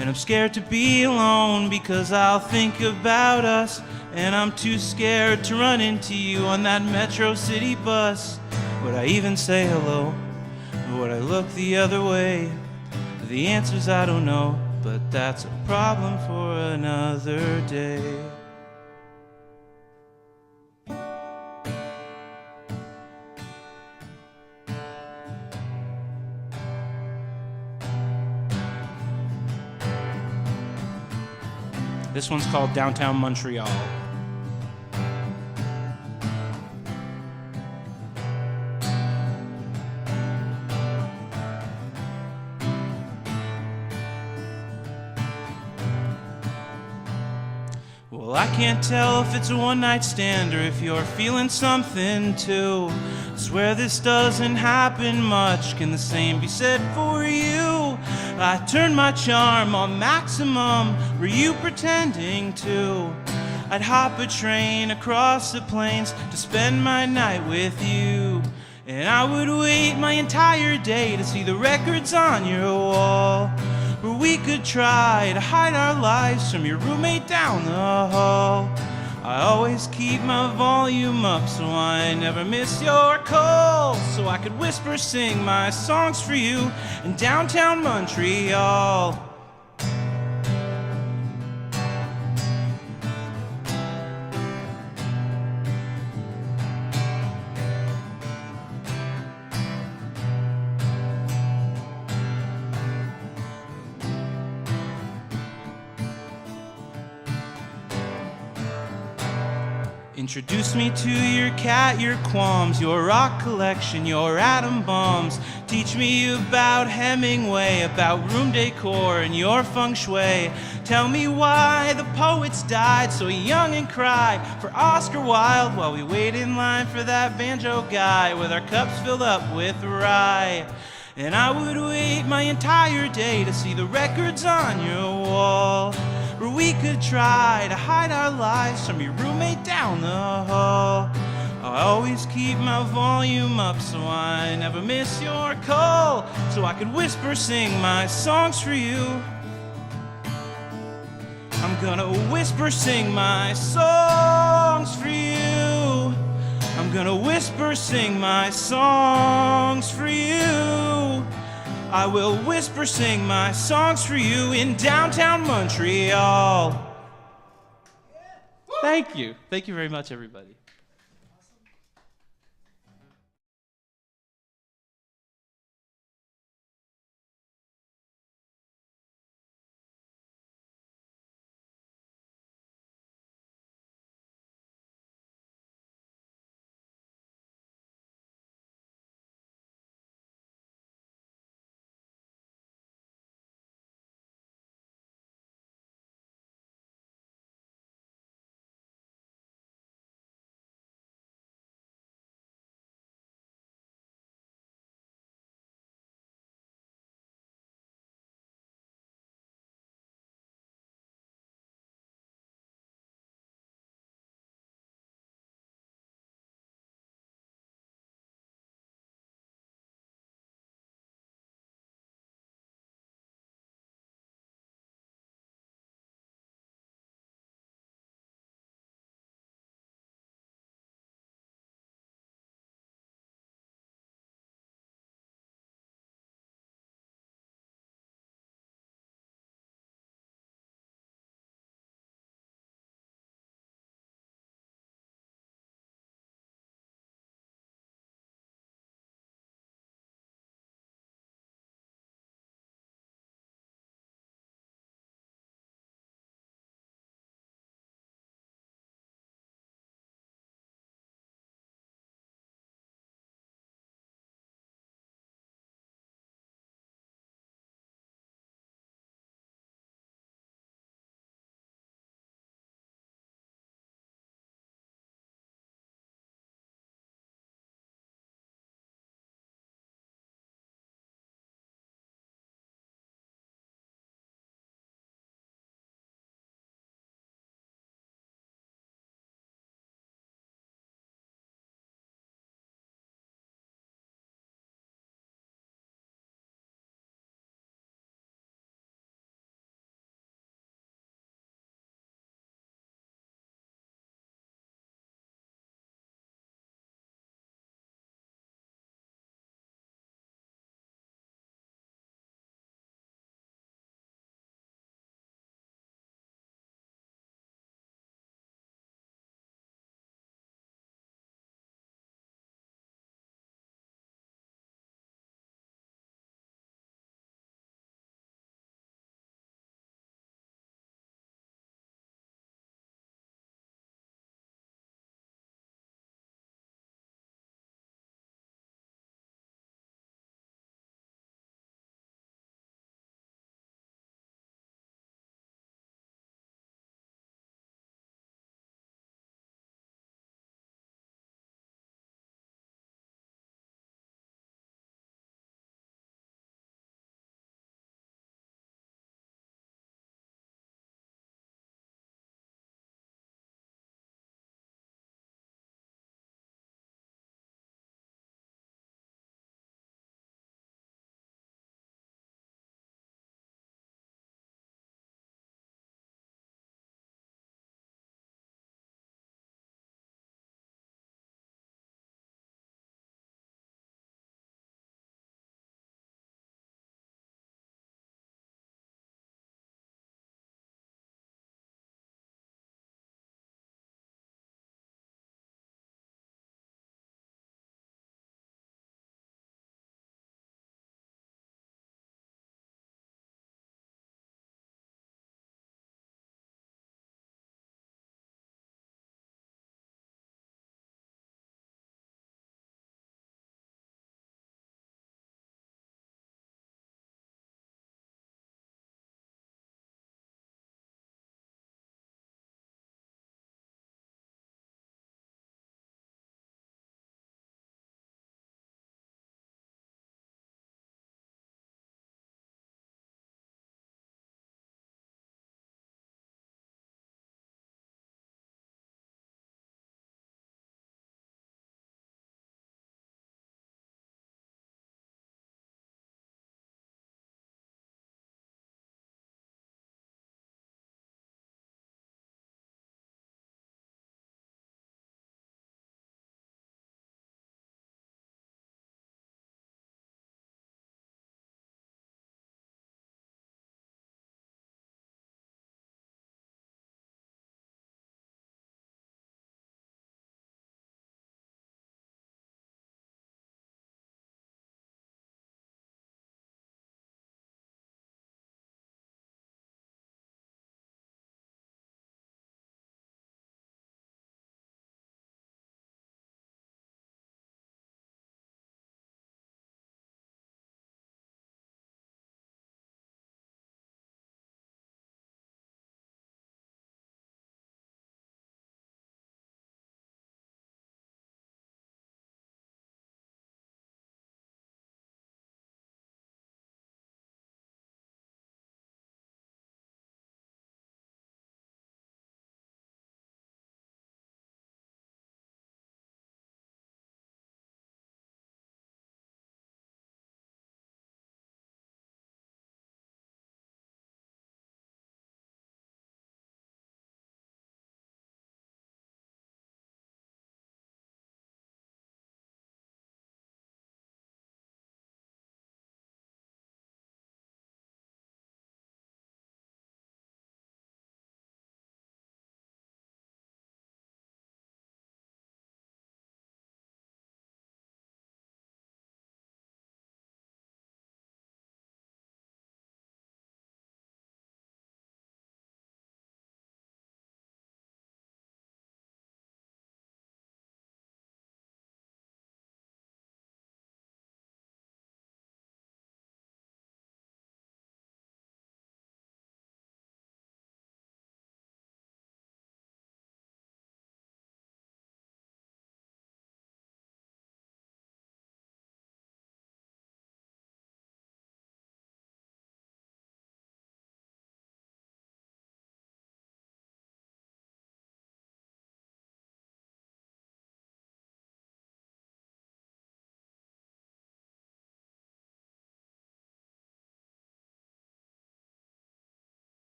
And I'm scared to be alone because I'll think about us, and I'm too scared to run into you on that Metro City bus. Would I even say hello, or would I look the other way? The answer's I don't know, but that's a problem for another day. This one's called Downtown Montreal. Well, I can't tell if it's a one-night stand or if you're feeling something too. I swear this doesn't happen much. Can the same be said for you? I turned my charm on maximum. Were you pretending to? I'd hop a train across the plains to spend my night with you. And I would wait my entire day to see the records on your wall, where we could try to hide our lives from your roommate down the hall. I always keep my volume up so I never miss your call, so I could whisper sing my songs for you in downtown Montreal. Introduce me to your cat, your qualms, your rock collection, your atom bombs. Teach me about Hemingway, about room decor and your feng shui. Tell me why the poets died so young and cry for Oscar Wilde while we wait in line for that banjo guy with our cups filled up with rye. And I would wait my entire day to see the records on your wall, where we could try to hide our lives from your roommate down the hall. I always keep my volume up so I never miss your call, so I could whisper sing my songs for you. I'm gonna whisper sing my songs for you. I'm gonna whisper sing my songs for you. I will whisper sing my songs for you in downtown Montreal. Thank you. Thank you very much, everybody.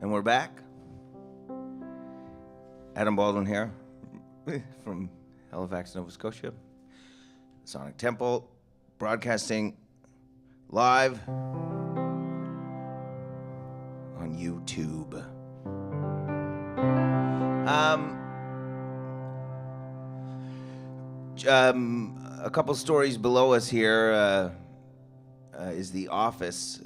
And we're back. Adam Baldwin here from Halifax, Nova Scotia. Sonic Temple, broadcasting live on YouTube. A couple stories below us here is the office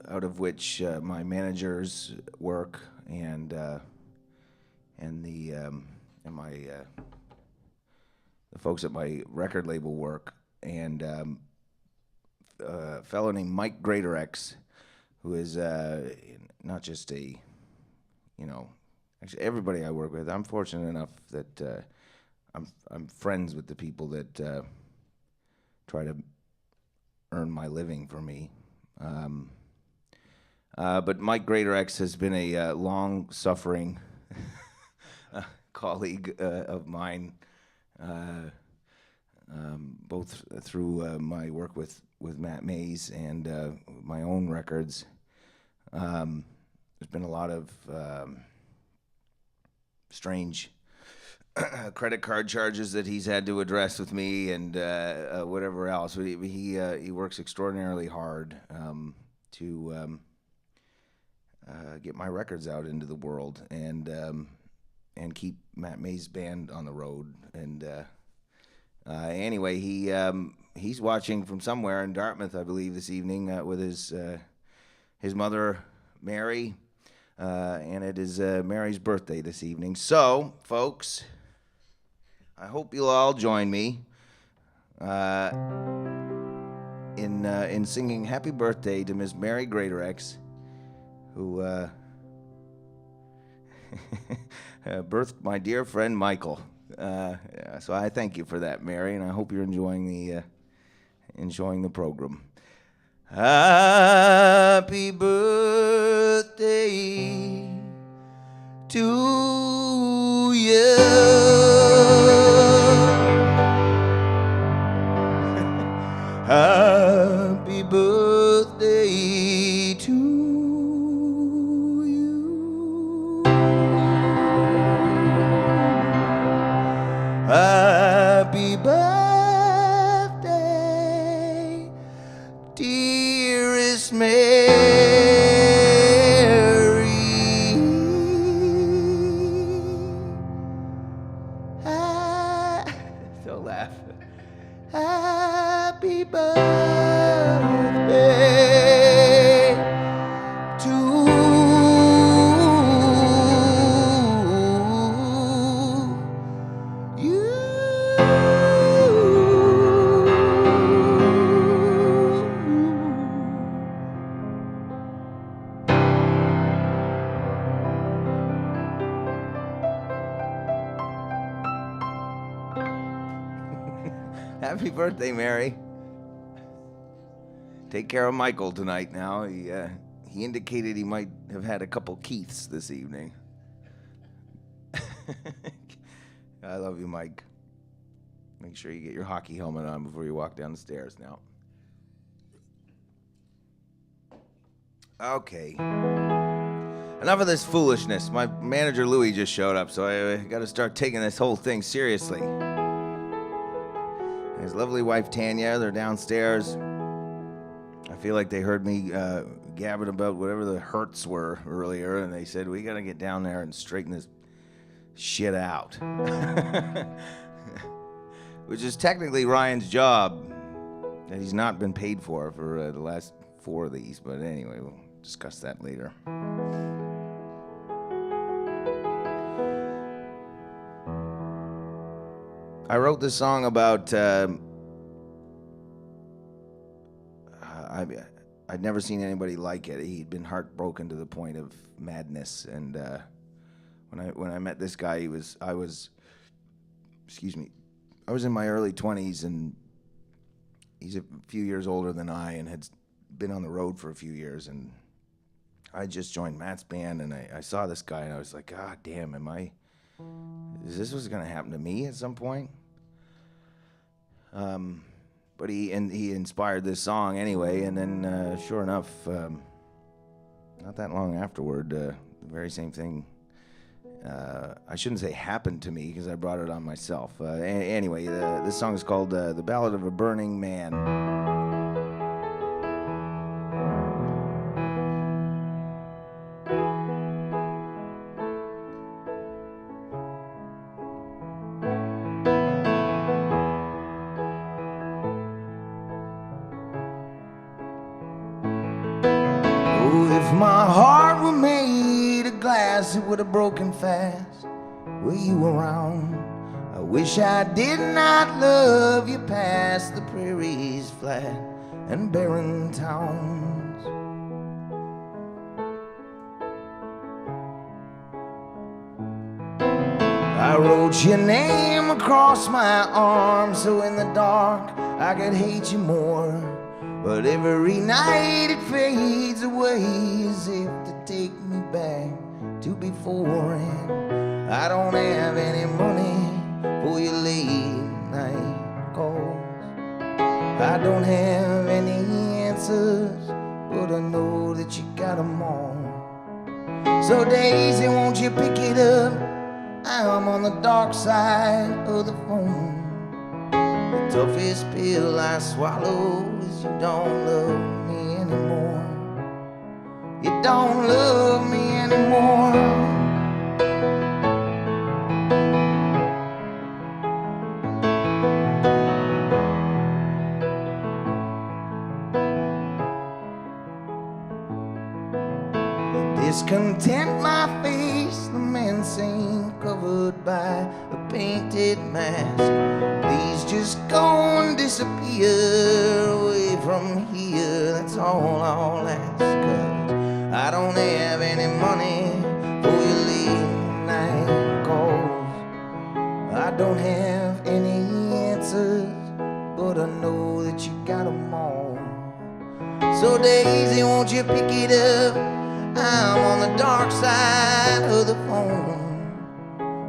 out of which my managers work and my the folks at my record label work, and a fellow named Mike Greatorex, who is not just a, actually everybody I work with. I'm fortunate enough that I'm friends with the people that try to earn my living for me. But Mike Greatorex has been a long-suffering colleague of mine, both through my work with Matt Mays and my own records. There's been a lot of strange credit card charges that he's had to address with me, and whatever else. But he works extraordinarily hard to get my records out into the world and keep Matt Mays' band on the road. And anyway, he's watching from somewhere in Dartmouth, I believe, this evening with his mother, Mary, and it is Mary's birthday this evening. So, folks, I hope you'll all join me in singing "Happy Birthday" to Miss Mary Greatorex, who birthed my dear friend Michael. So I thank you for that, Mary, and I hope you're enjoying the program. Happy birthday to you. Happy birthday to you. Happy birthday, dearest Mary. Don't laugh. Happy birthday to you. Happy birthday, Mary. Take care of Michael tonight now. He indicated he might have had a couple Keiths this evening. I love you, Mike. Make sure you get your hockey helmet on before you walk down the stairs now. Okay. Enough of this foolishness. My manager, Louis, just showed up, so I got to start taking this whole thing seriously. His lovely wife, Tanya, they're downstairs. I feel like they heard me gabbing about whatever the hurts were earlier, and they said, we got to get down there and straighten this shit out. Which is technically Ryan's job that he's not been paid for the last 4 of these. But anyway, we'll discuss that later. I wrote this song about I'd never seen anybody like it. He'd been heartbroken to the point of madness, and when I met this guy, I was in my early 20s, and he's a few years older than I, and had been on the road for a few years, and I just joined Matt's band, and I saw this guy, and I was like, God damn, is this what's gonna happen to me at some point? But he inspired this song anyway, and then sure enough, not that long afterward, the very same thing. I shouldn't say happened to me because I brought it on myself. Anyway, this song is called "The Ballad of a Burning Man." If my heart were made of glass, it would have broken fast. Were you around? I wish I did not love you past the prairies flat and barren towns. I wrote your name across my arm so in the dark I could hate you more. But every night it fades away as if to take me back to before. And I don't have any money for your late night calls. I don't have any answers, but I know that you got them all. So Daisy, won't you pick it up? I'm on the dark side of the phone. The toughest pill I swallow is you don't love me anymore. You don't love me anymore. Discontent my face, the man seen covered by a painted mask. Please just go and disappear away from here, that's all I'll ask. 'Cause I don't have any money for your late night calls. I don't have any answers, but I know that you got them all. So Daisy, won't you pick it up? I'm on the dark side of the phone.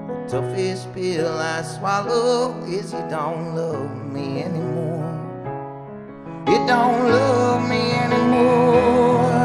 The toughest pill I swallow is you don't love me anymore. You don't love me anymore.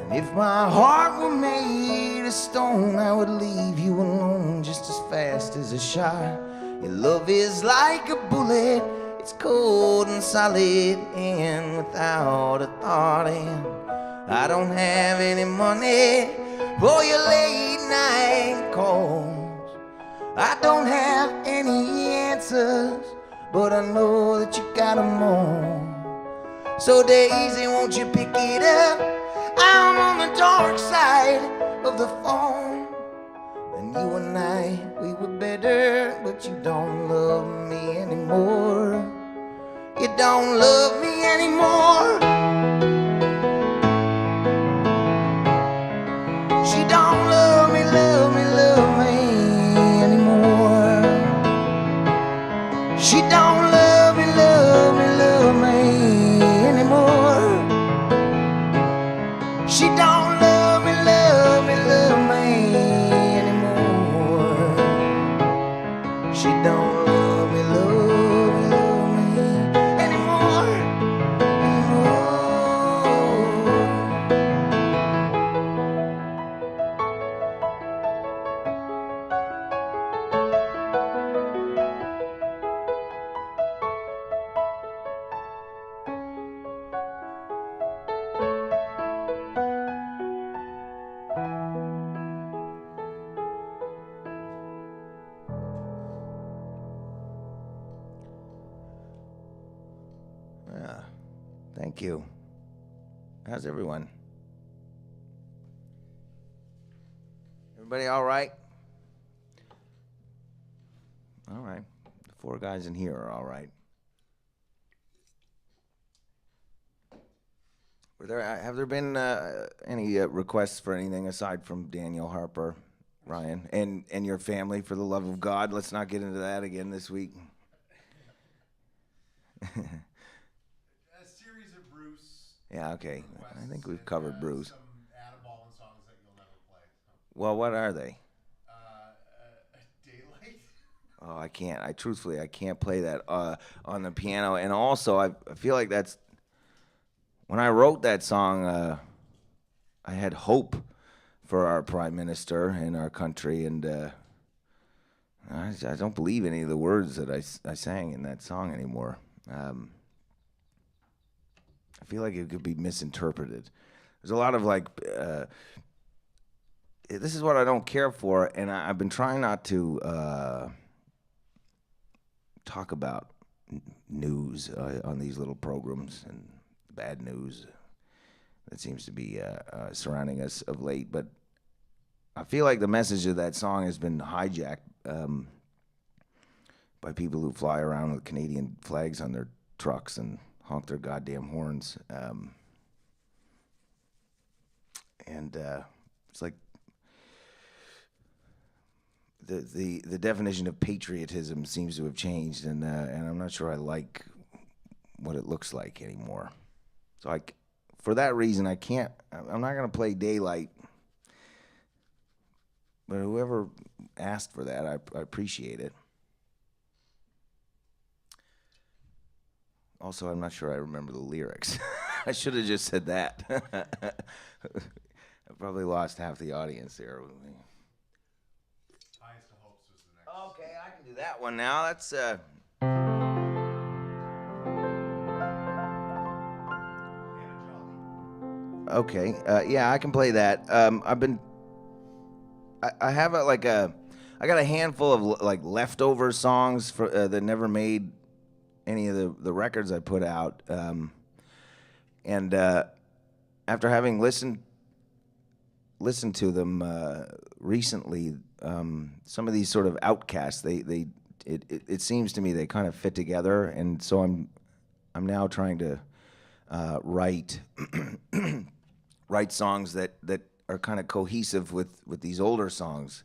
If my heart were made of stone, I would leave you alone just as fast as a shot. Your love is like a bullet, it's cold and solid and without a thought. And I don't have any money for your late night calls. I don't have any answers, but I know that you got them all. So Daisy, won't you pick it up? I'm on the dark side of the phone. And you and I, we were better, but you don't love me anymore. You don't love me anymore. She don't love me, love me, love me anymore. She don't love me, love me, love me anymore. She don't love me, love me, love me anymore. She don't love me, love me, love me anymore, anymore. Yeah, thank you. How's everyone? Everybody all right? All right. The four guys in here are all right. Have there been any requests for anything aside from Daniel Harper Ryan, and your family, for the love of God. Let's not get into that again this week. A series of Bruce. Yeah, okay. I think we've requests covered and, Bruce. Some Adam Baldwin songs that you'll never play. So. Well, what are they? Daylight. Oh, I can't. I can't play that on the piano. And also, I feel like that's when I wrote that song. I had hope for our prime minister and our country, and I don't believe any of the words that I sang in that song anymore. I feel like it could be misinterpreted. There's a lot of like, this is what I don't care for, and I've been trying not to talk about news on these little programs and bad news that seems to be surrounding us of late. But I feel like the message of that song has been hijacked by people who fly around with Canadian flags on their trucks and honk their goddamn horns. It's like the definition of patriotism seems to have changed, and I'm not sure I like what it looks like anymore. So for that reason, I'm not going to play Daylight. But whoever asked for that, I appreciate it. Also, I'm not sure I remember the lyrics. I should have just said that. I probably lost half the audience there. Highest of Hopes was the next. Okay, I can do that one now. That's Anna Jolly. okay. Yeah, I can play that. I have I got a handful of like leftover songs that never made any of the records I put out. And after having listened to them recently, some of these sort of outcasts, it seems to me they kind of fit together, and so I'm now trying to write write songs that are kind of cohesive with these older songs.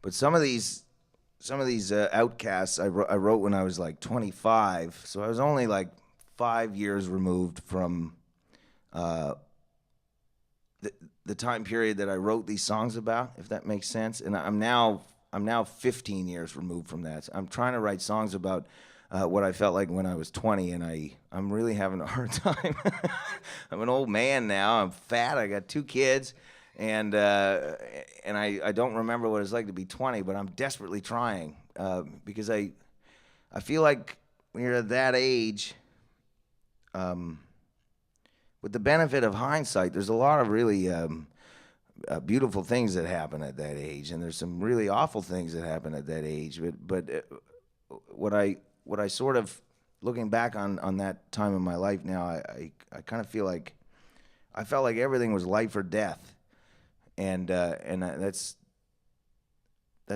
But some of these outcasts I wrote when I was like 25, so I was only like 5 years removed from the time period that I wrote these songs about, if that makes sense. And I'm now 15 years removed from that. So I'm trying to write songs about what I felt like when I was 20, and I'm really having a hard time. I'm an old man now. I'm fat. I got 2 kids, and I don't remember what it's like to be 20, but I'm desperately trying because I feel like when you're at that age, with the benefit of hindsight, there's a lot of really beautiful things that happen at that age, and there's some really awful things that happen at that age. But what I sort of, looking back on that time in my life now, I kind of feel like I felt like everything was life or death, and that's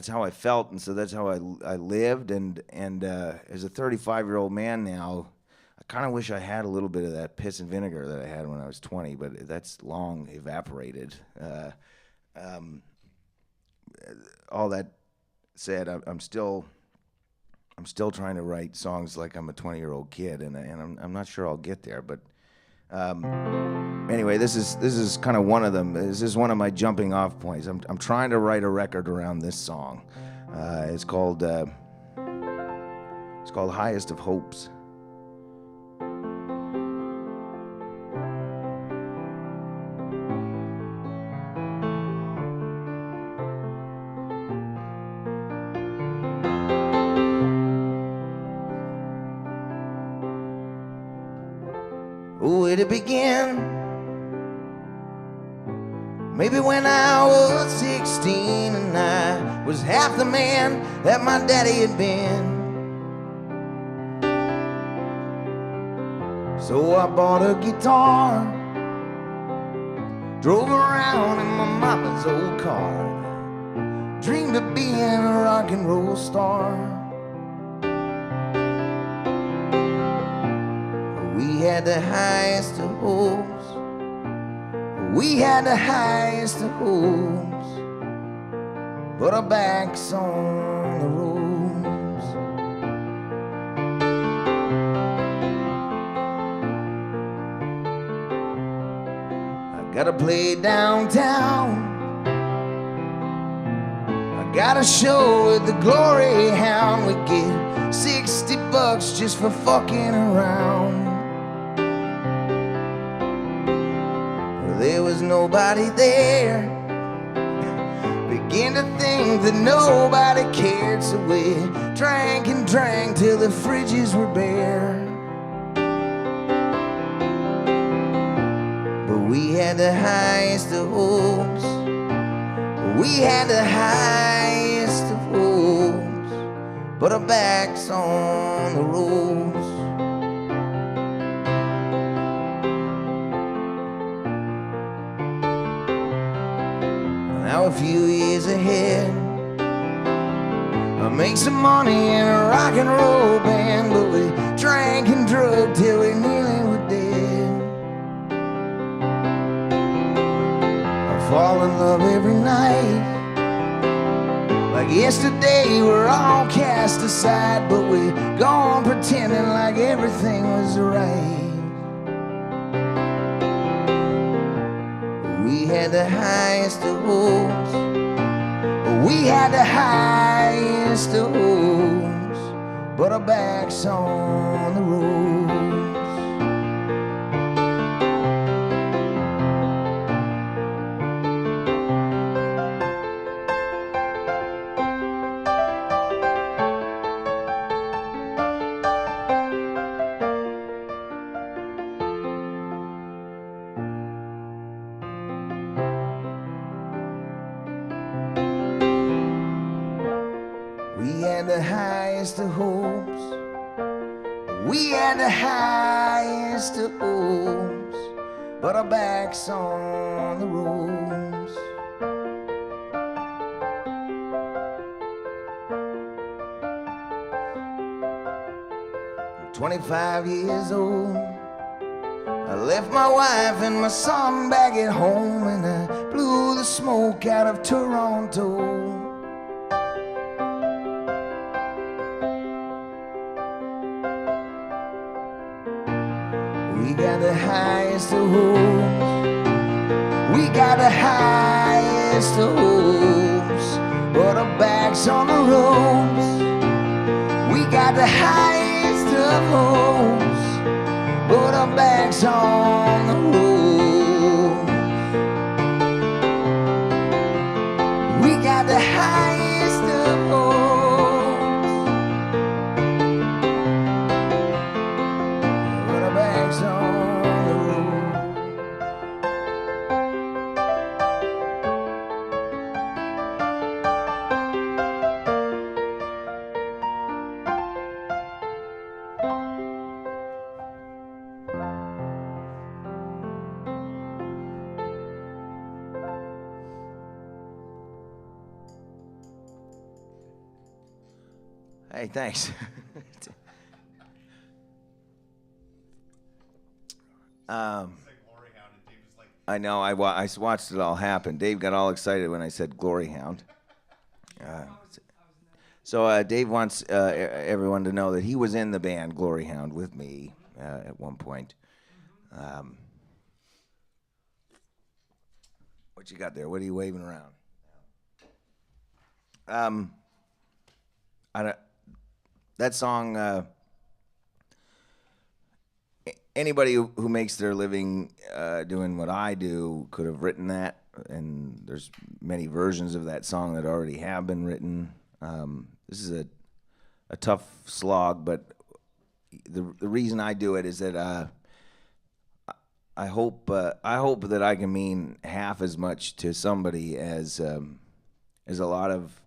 how I felt, and so that's how I lived. And as a 35-year-old man now, I kind of wish I had a little bit of that piss and vinegar that I had when I was 20, but that's long evaporated. All that said, I'm still trying to write songs like I'm a 20-year-old kid, and I'm not sure I'll get there. But anyway, this is kind of one of them. This is one of my jumping off points. I'm trying to write a record around this song. It's called Highest of Hopes. Where to begin? Maybe when I was 16 and I was half the man that my daddy had been. So I bought a guitar, drove around in my mama's old car, dreamed of being a rock and roll star. We had the highest of hopes. We had the highest of hopes. but our backs on the roads. I gotta play downtown. I got a show with the Glory Hound. We get $60 just for fucking around. Well, there was nobody there. Began to think that nobody cared, so we drank and drank till the fridges were bare. But we had the highest of hopes. We had the highest of hopes, but our backs on the roads. Now a few years ahead, I make some money in a rock and roll band, but we drank and drug till we nearly were dead. I fall in love every night, like yesterday we're all cast aside, but we go on pretending like everything was right. We had the highest of hopes. We had the highest of hopes, but our backs on the roads. We had the highest of hopes. We had the highest of hopes, but our backs on the roads. 25 years old, I left my wife and my son back at home, and I blew the smoke out of Toronto. We got the highest of hopes. We got the highest of hopes, but our backs on the ropes. We got the highest of hopes, but our backs on the ropes. We got the highest of hopes, but our backs on the ropes. Hey, thanks. Say Glory Hound, and Dave was like, I know. I watched it all happen. Dave got all excited when I said Glory Hound. So Dave wants everyone to know that he was in the band Glory Hound with me at one point. What you got there? What are you waving around? I don't, that song. Anybody who makes their living doing what I do could have written that, and there's many versions of that song that already have been written. This is a tough slog, but the reason I do it is that I hope that I can mean half as much to somebody as a lot of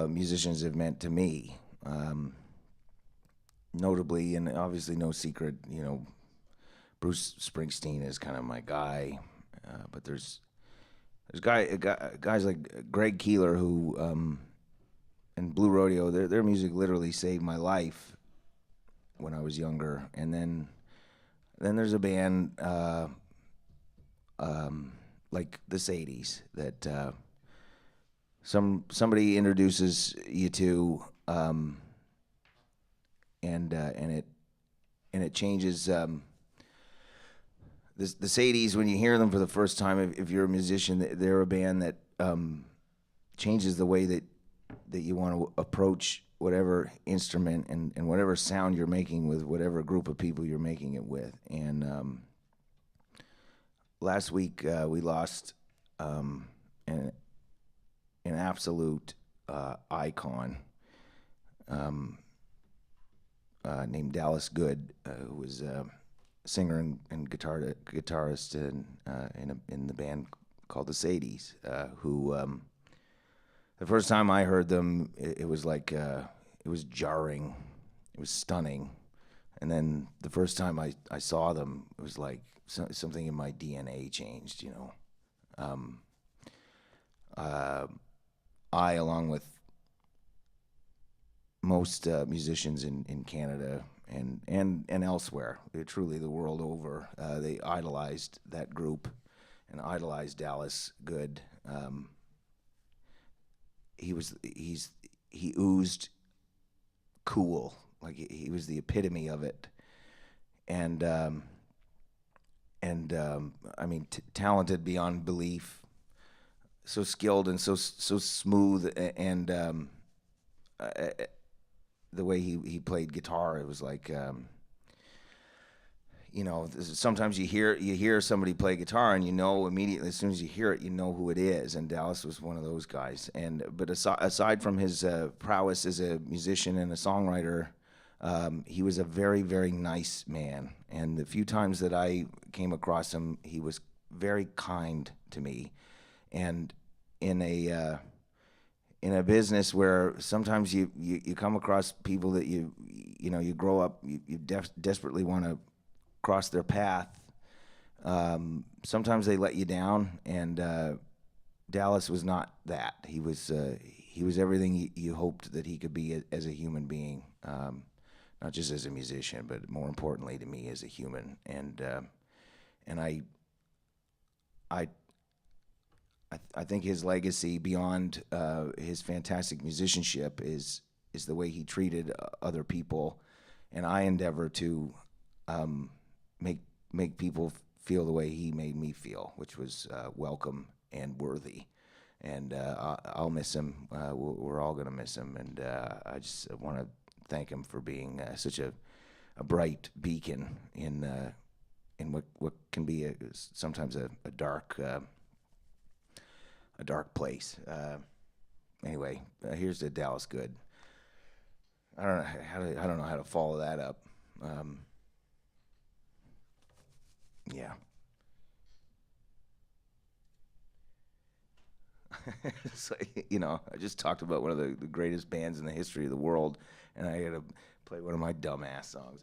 musicians have meant to me. Notably, and obviously no secret, Bruce Springsteen is kind of my guy, but there's guys like Greg Keeler who and Blue Rodeo. Their music literally saved my life when I was younger. And then there's a band like the Sadies that somebody introduces you to, and it changes. The Sadies, when you hear them for the first time, if you're a musician, they're a band that changes the way that you want to approach whatever instrument and whatever sound you're making with whatever group of people you're making it with. And last week we lost an absolute icon named Dallas Good, who was a singer and guitarist in the band called the Sadies, who the first time I heard them, it was like it was jarring, it was stunning, and then the first time I saw them, it was like something in my DNA changed, you know. I, along with most musicians in Canada and elsewhere, truly the world over, they idolized that group and idolized Dallas Good. He oozed cool, like he was the epitome of it, and I mean, talented beyond belief, so skilled and so smooth, and the way he played guitar, it was like, you know, sometimes you hear somebody play guitar and you know immediately as soon as you hear it, you know who it is. And Dallas was one of those guys. But aside from his prowess as a musician and a songwriter, he was a very, very nice man. And the few times that I came across him, he was very kind to me. And in a business where sometimes you come across people that you grow up, you desperately want to cross their path. Sometimes they let you down, and Dallas was not that. He was everything you hoped that he could be as a human being, not just as a musician, but more importantly to me as a human. And I think his legacy beyond his fantastic musicianship is the way he treated other people, and I endeavor to make people feel the way he made me feel, which was welcome and worthy. And I'll miss him. We're all going to miss him, and I just want to thank him for being such a bright beacon in what can be sometimes a dark place. Anyway, here's the Dallas Good. I don't know how to follow that up. Yeah. So, you know, I just talked about one of the greatest bands in the history of the world, and I got to play one of my dumbass songs.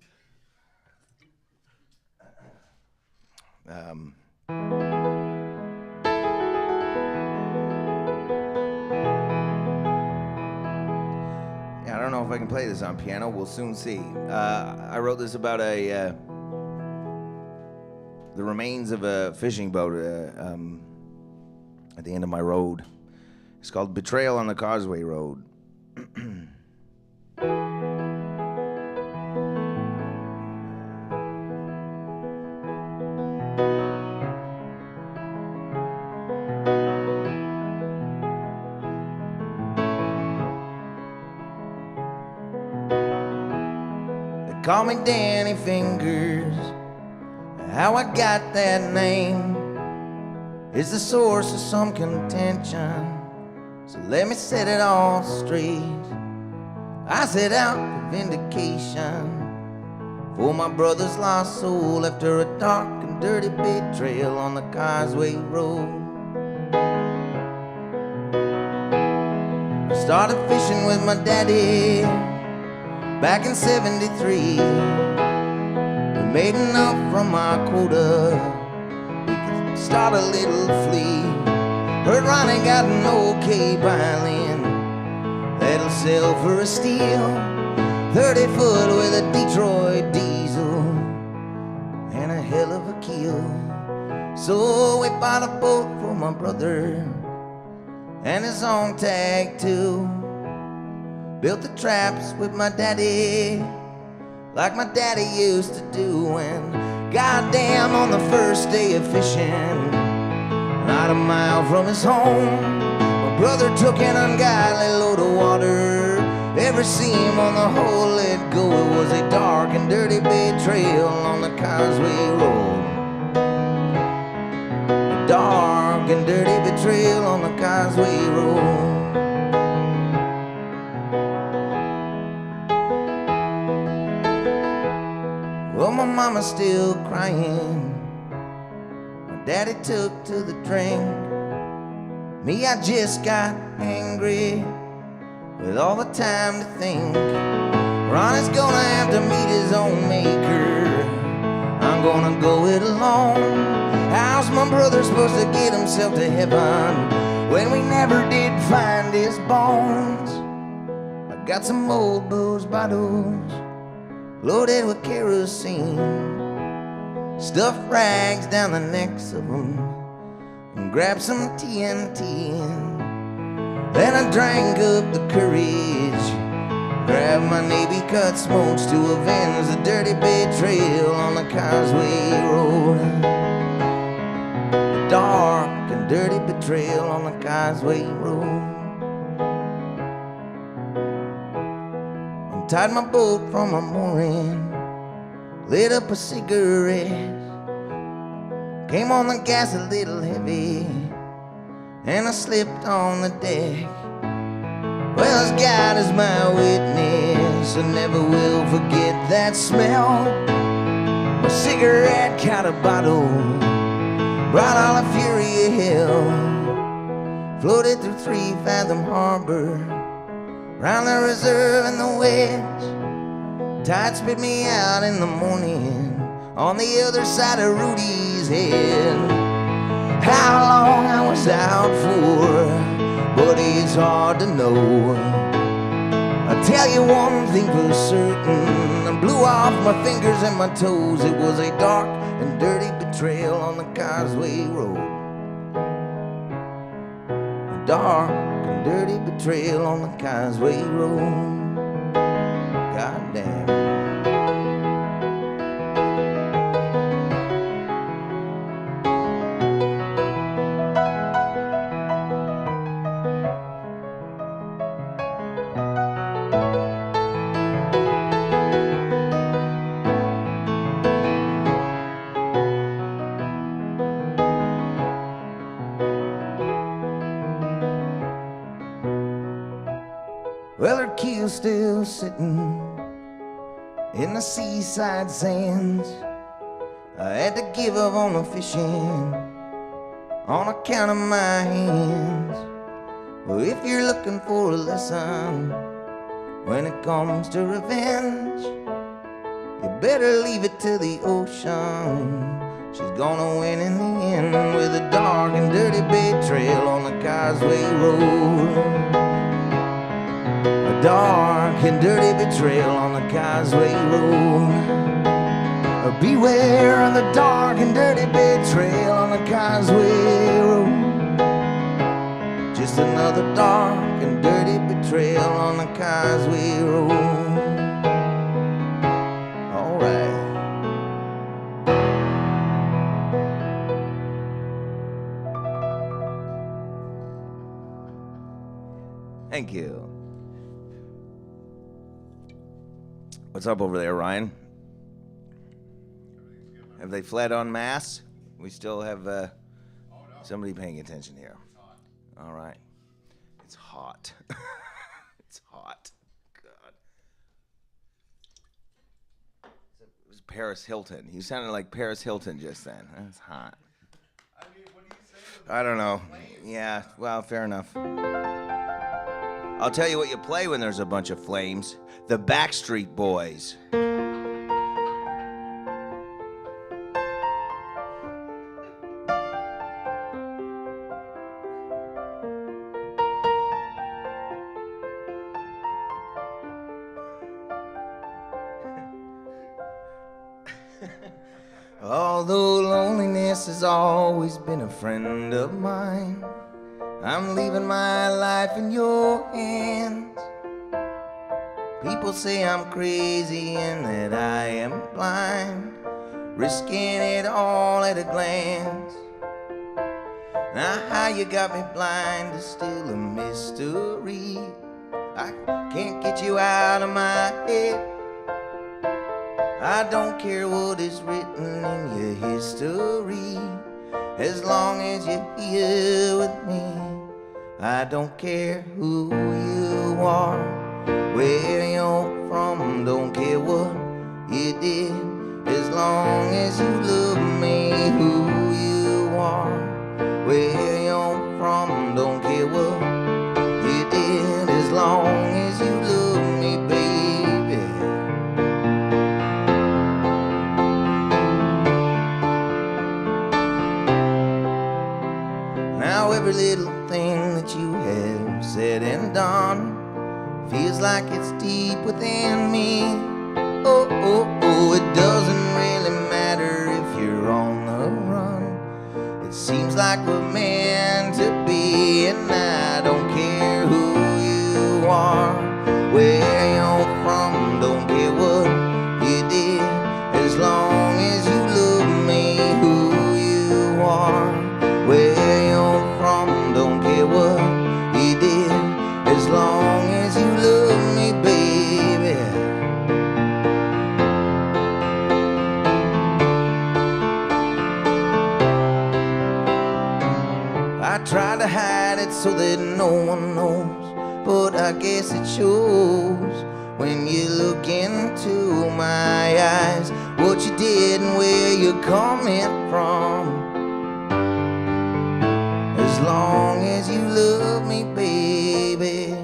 I don't know if I can play this on piano. We'll soon see. I wrote this about the remains of a fishing boat at the end of my road. It's called Betrayal on the Causeway Road. Call me Danny Fingers. How I got that name is the source of some contention, so let me set it all straight. I set out for vindication for my brother's lost soul after a dark and dirty betrayal on the Causeway Road. I started fishing with my daddy back in '73. We made enough from our quota, we could start a little fleet. Heard Ronnie got an okay violin that'll sell for a steal, 30 foot with a Detroit diesel and a hell of a keel. So we bought a boat for my brother and his own tag too. Built the traps with my daddy, like my daddy used to do. And goddamn, on the first day of fishing, not a mile from his home, my brother took an ungodly load of water. Every seam on the hole let go. It was a dark and dirty betrayal on the Causeway Road. A dark and dirty betrayal on the Causeway Road. Well, my mama's still crying. My daddy took to the drink. Me, I just got angry with all the time to think. Ronnie's gonna have to meet his own maker. I'm gonna go it alone. How's my brother supposed to get himself to heaven when we never did find his bones? I got some old booze bottles loaded with kerosene, stuffed rags down the necks of them, and grabbed some TNT. Then I drank up the courage, grabbed my Navy cut smokes to avenge the dirty betrayal on the Causeway Road. The dark and dirty betrayal on the Causeway Road. Untied my boat from a mooring, lit up a cigarette, came on the gas a little heavy, and I slipped on the deck. Well, as God is my witness, I never will forget that smell. My cigarette caught a bottle, brought all the fury of hell, floated through 3 Fathom Harbor, round the reserve and the wedge. Tide spit me out in the morning on the other side of Rudy's head. How long I was out for, buddy, it's hard to know. I'll tell you one thing for certain, I blew off my fingers and my toes. It was a dark and dirty betrayal on the Causeway Road. A dark and dirty betrayal on the Causeway Road. Goddamn. Well, her keel's still sitting in the seaside sands. I had to give up on the fishing on account of my hands. Well, if you're looking for a lesson when it comes to revenge, you better leave it to the ocean. She's gonna win in the end with a dark and dirty betrayal on the Causeway Road. A dark and dirty betrayal on the Causeway Road. Beware of the dark and dirty betrayal on the Causeway Road. Just another dark and dirty betrayal on the Causeway Road. All right. Thank you. What's up over there, Ryan? Have they fled en masse? We still have somebody paying attention here. All right. It's hot. It's hot. God. It was Paris Hilton. You sounded like Paris Hilton just then. That's hot. I mean, what do you say? I don't know. Yeah, well, fair enough. I'll tell you what you play when there's a bunch of flames. The Backstreet Boys. Although loneliness has always been a friend of mine, I'm leaving my life in your hands. People say I'm crazy and that I am blind, risking it all at a glance. Now how you got me blind is still a mystery. I can't get you out of my head. I don't care what is written in your history, as long as you're here with me. I don't care who you are, where you're from, don't care what you did, as long as you love me. Who you are, where you're from, don't care what you did, as long as you love me, baby. Now every little thing that you have said and done feels like it's deep within me. Oh, oh, oh, it doesn't really matter if you're on the run. It seems like we're meant to be, and I don't care who you are, where you're from, don't care what you did, as long as you love me. Who you are, where you're from, don't care what you did, as long as you love me, baby. I try to hide it so that no one knows, but I guess it shows when you look into my eyes, what you did and where you're coming from. As long as you love me, baby.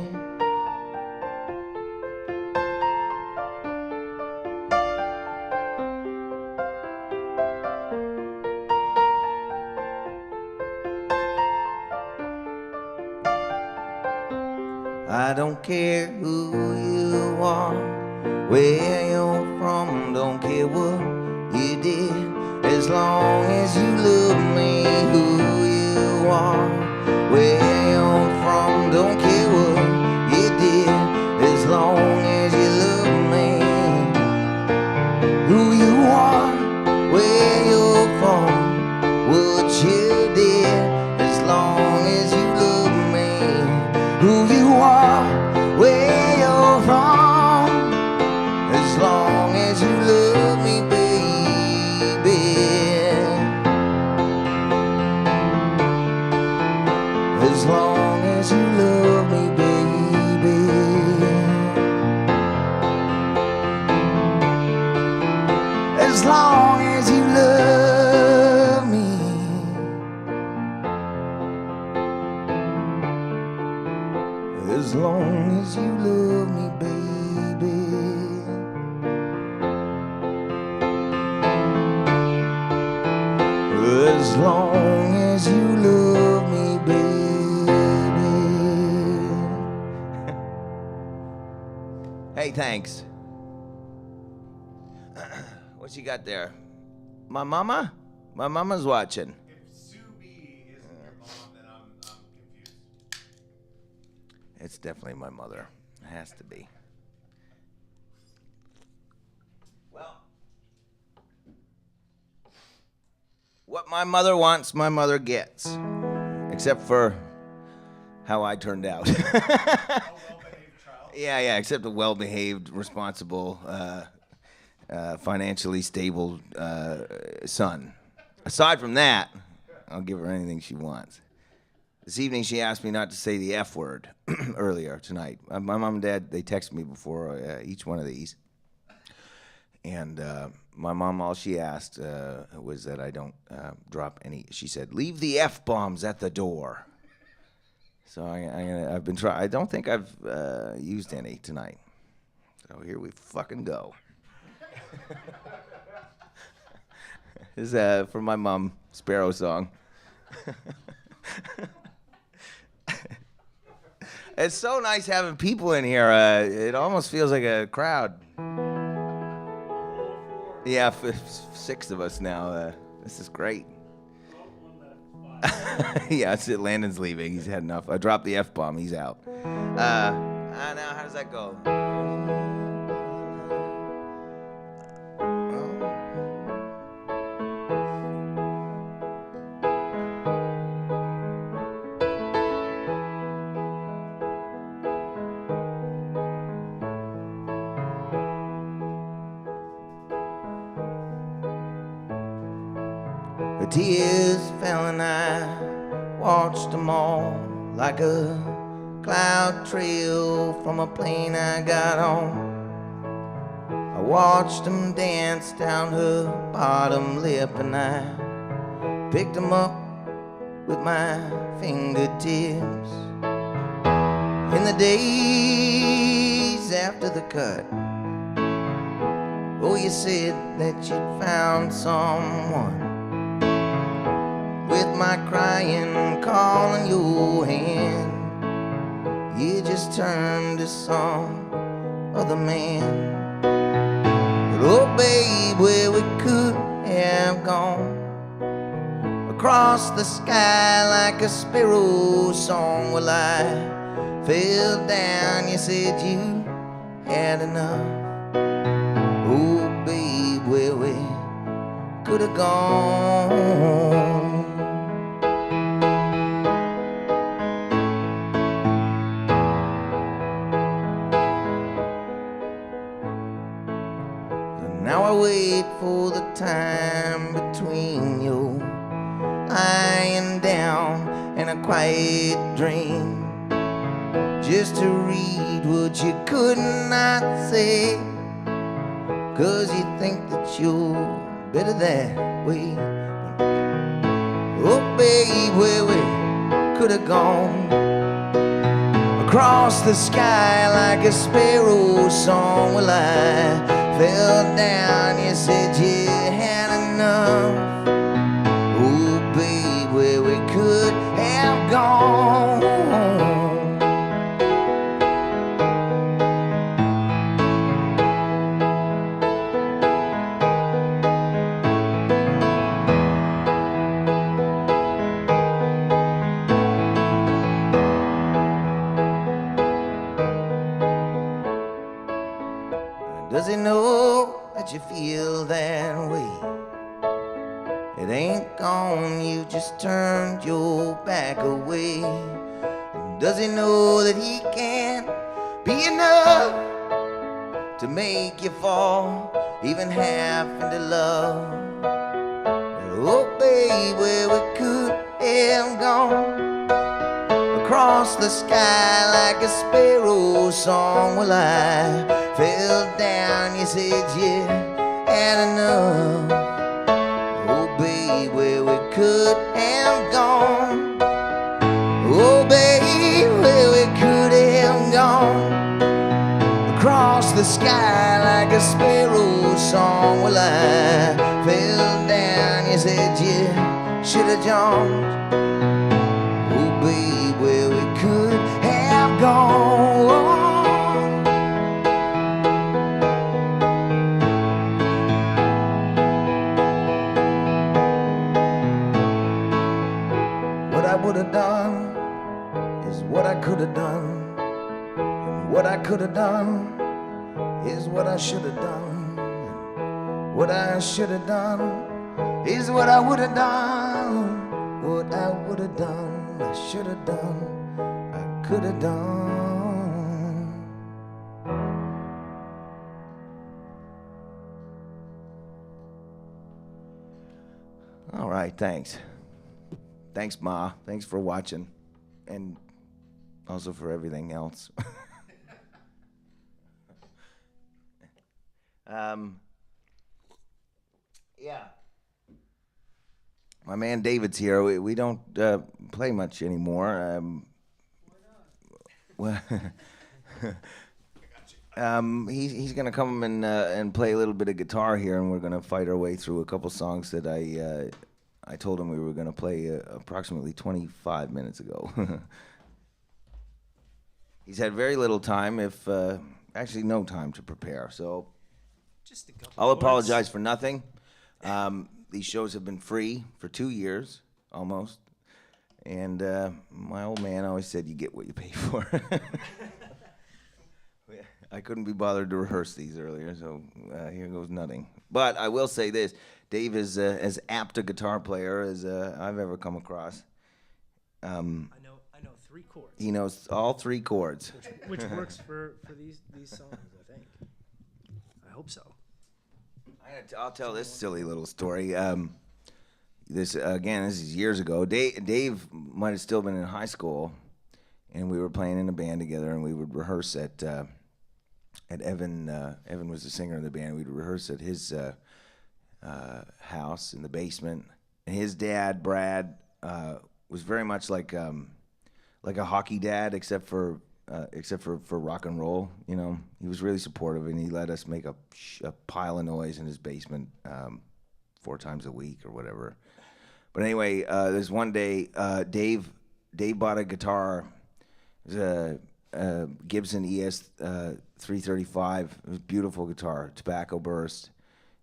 I don't care who you are, where you're from, don't care what you did, as long as you love me. Who you are, where you're from, don't care what you did, as long as you love me. Who you are, where you're from, what you did, as long as you love me. Who you are, where you're from, as long as you love me, baby. As long as you love me, baby. As long as you love me. As long as you love me, baby. As long as you love me, baby. Hey, thanks. What you got there? My mama? My mama's watching. If Sue B isn't your mom, then I'm confused. It's definitely my mother. It has to be. Well, what my mother wants, my mother gets. Except for how I turned out. A well-behaved child. Yeah, except a well-behaved, responsible, financially stable son. Aside from that, I'll give her anything she wants. This evening, she asked me not to say the F word earlier tonight. My mom and dad, they texted me before each one of these. And my mom, all she asked was that I don't drop any. She said, leave the F-bombs at the door. So I've been trying. I don't think I've used any tonight. So here we fucking go. This is from my mom, Sparrow song. It's so nice having people in here. It almost feels like a crowd. Yeah, 6 of us now. This is great. Yeah, that's it. Landon's leaving. He's had enough. I dropped the F-bomb. He's out. Now, how does that go? The tears fell and I watched them all like a cloud trail from a plane I got on. I watched them dance down her bottom lip and I picked them up with my fingertips. In the days after the cut, oh, you said that you'd found someone. With my crying, calling your hand, you just turned to some other man. But oh babe, where we could have gone across the sky like a sparrow song. Well, I fell down, you said you had enough. Oh babe, where we could have gone. Now I wait for the time between you lying down in a quiet dream, just to read what you could not say, 'cause you think that you're better that way. Oh babe, where we could have gone across the sky like a sparrow song. Well, I fell down, you said you had enough. Oh babe, where we could have gone. Does he know that you feel that way? It ain't gone, you just turned your back away. And does he know that he can't be enough to make you fall even half into love? Oh babe, where we could have gone across the sky like a sparrow song. Well, I fell down, you said you had enough. Oh babe, where we could have gone. Oh babe, where we could have gone across the sky like a sparrow song. Well, I fell down, you said you should have jumped. Oh babe, where we could have gone. Would have done is what I could have done, and what I could have done is what I should have done, and what I should have done is what I would have done. What I would have done, I should have done, I could have done. All right, thanks. Thanks, Ma. Thanks for watching, and also for everything else. Yeah. My man David's here. We don't play much anymore. Well, he's gonna come and play a little bit of guitar here, and we're gonna fight our way through a couple songs that I told him we were going to play approximately 25 minutes ago. He's had very little time, actually no time to prepare. So Just a couple I'll chords. apologize for nothing. These shows have been free for 2 years, almost. And my old man always said, you get what you pay for. I couldn't be bothered to rehearse these earlier, so here goes nothing. But I will say this. Dave is as apt a guitar player as I've ever come across. I know 3 chords. He knows all 3 chords. Which works for these songs, I think. I hope so. I'll tell this silly little story. This is years ago. Dave might have still been in high school, and we were playing in a band together, and we would rehearse at Evan. Evan was the singer of the band. We'd rehearse at his house in the basement. And his dad, Brad, was very much like a hockey dad, except for rock and roll. You know, he was really supportive, and he let us make a pile of noise in his basement 4 times a week or whatever. But anyway, there's one day Dave bought a guitar. It was a Gibson ES 335. It was a beautiful guitar, tobacco burst.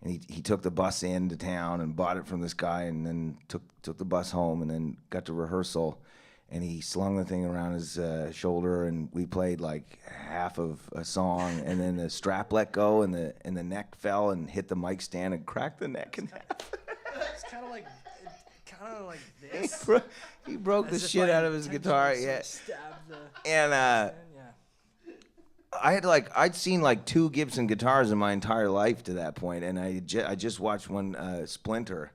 And he took the bus into town and bought it from this guy, and then took the bus home, and then got to rehearsal. And he slung the thing around his shoulder, and we played like half of a song, and then the strap let go, and the neck fell and hit the mic stand and cracked the neck in half. It's kind of like this. He broke the As if shit I out of his guitar. intentionally Yeah, stabbed the and stand, yeah. I'd seen like 2 Gibson guitars in my entire life to that point, and I just watched one splinter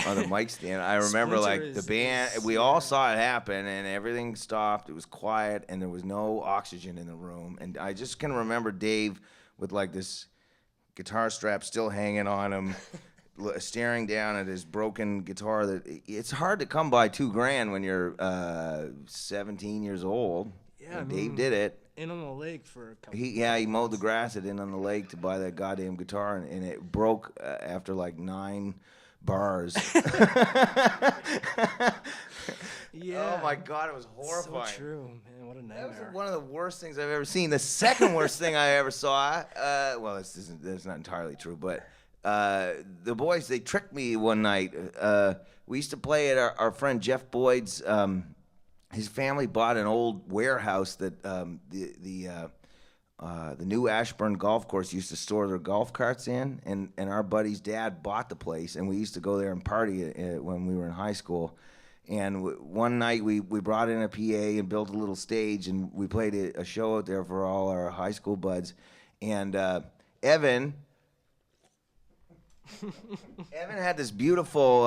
on the mic stand. I remember Splinter like the band, we all saw it happen, and everything stopped. It was quiet, and there was no oxygen in the room. And I just can remember Dave with like this guitar strap still hanging on him, staring down at his broken guitar. That it's hard to come by $2,000 when you're 17 years old. Yeah, And I Dave mean, did it. In on the lake for a couple. He mowed the grass at In on the Lake to buy that goddamn guitar, and it broke after like 9 bars. Yeah. Oh my God, it was horrifying. So true, man. What a That was nightmare. one of the worst things I've ever seen. The second worst thing I ever saw, well, that's not entirely true, but the boys, they tricked me one night. We used to play at our friend Jeff Boyd's. His family bought an old warehouse that the new Ashburn golf course used to store their golf carts in, and our buddy's dad bought the place, and we used to go there and party when we were in high school. And one night we brought in a PA and built a little stage, and we played a show out there for all our high school buds. And Evan had this beautiful,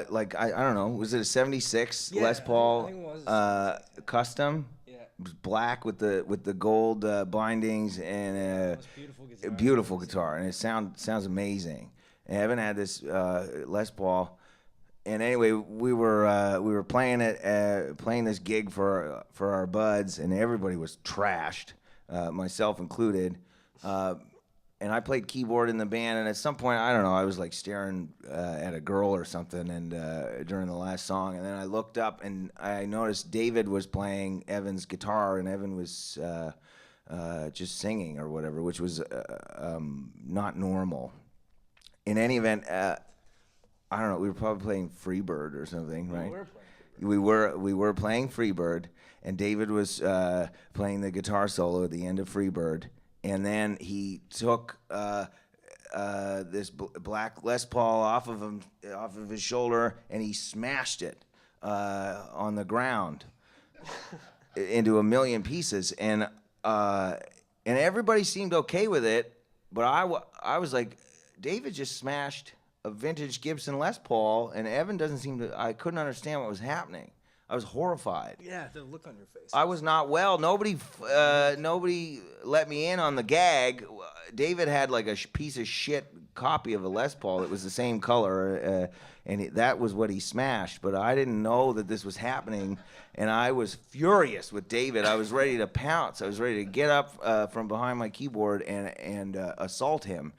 like I don't know, was it a '76 Yeah, Les Paul I think it was. custom? Yeah. It was black with the gold bindings, and Most beautiful a guitar. beautiful guitar, and it sounds amazing. And Evan had this Les Paul, and anyway, we were playing this gig for our buds, and everybody was trashed, myself included. And I played keyboard in the band, and at some point, I don't know, I was like staring at a girl or something, and during the last song, and then I looked up and I noticed David was playing Evan's guitar, and Evan was just singing or whatever, which was not normal. In any event, I don't know, we were probably playing Freebird or something, right? We were playing Freebird, and David was playing the guitar solo at the end of Freebird. And then he took this black Les Paul off of his shoulder, and he smashed it on the ground into a million pieces. And everybody seemed okay with it, but I was like, David just smashed a vintage Gibson Les Paul, and Evan doesn't seem to. I couldn't understand what was happening. I was horrified. Yeah, the look on your face. I was not well. Nobody let me in on the gag. David had like a piece of shit copy of a Les Paul that was the same color, and that was what he smashed. But I didn't know that this was happening, and I was furious with David. I was ready to pounce. I was ready to get up from behind my keyboard and assault him.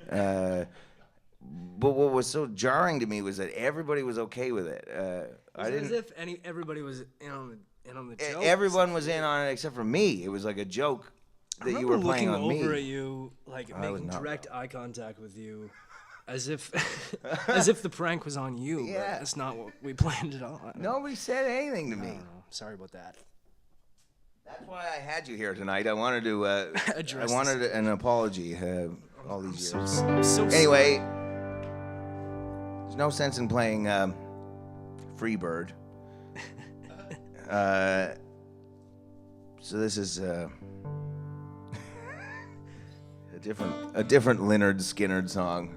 But what was so jarring to me was that everybody was okay with it. I didn't. As if everybody was in on the joke. Everyone was in on it except for me. It was like a joke that you were playing on me. looking over at you, like I was making not direct eye contact with you, As if, as if the prank was on you. Yeah. But that's not what we planned it on. Nobody said anything to I me. don't know. Sorry about that. That's why I had you here tonight. I wanted to. Address I wanted an apology. All these years. I'm so Anyway, there's no sense in playing Freebird. So this is a different Lynyrd Skynyrd song.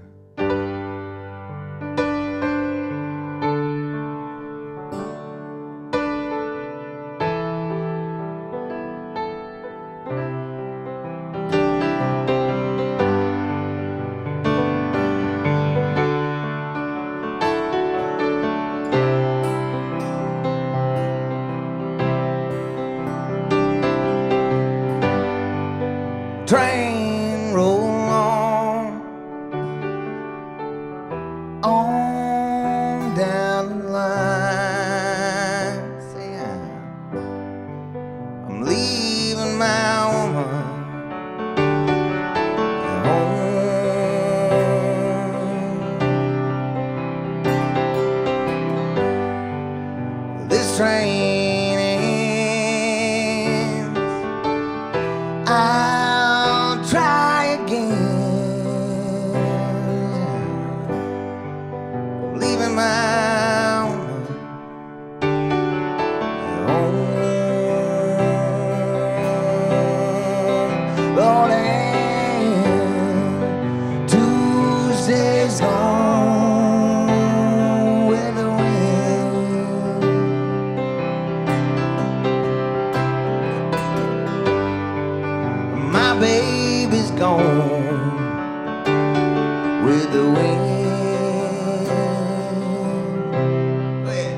Train roll on down the line. Say I'm leaving my woman home. This train ends. I'll try again. Leaving my woman home. Lord, and Tuesday's gone with the wind. My baby's gone with the wind. Go ahead.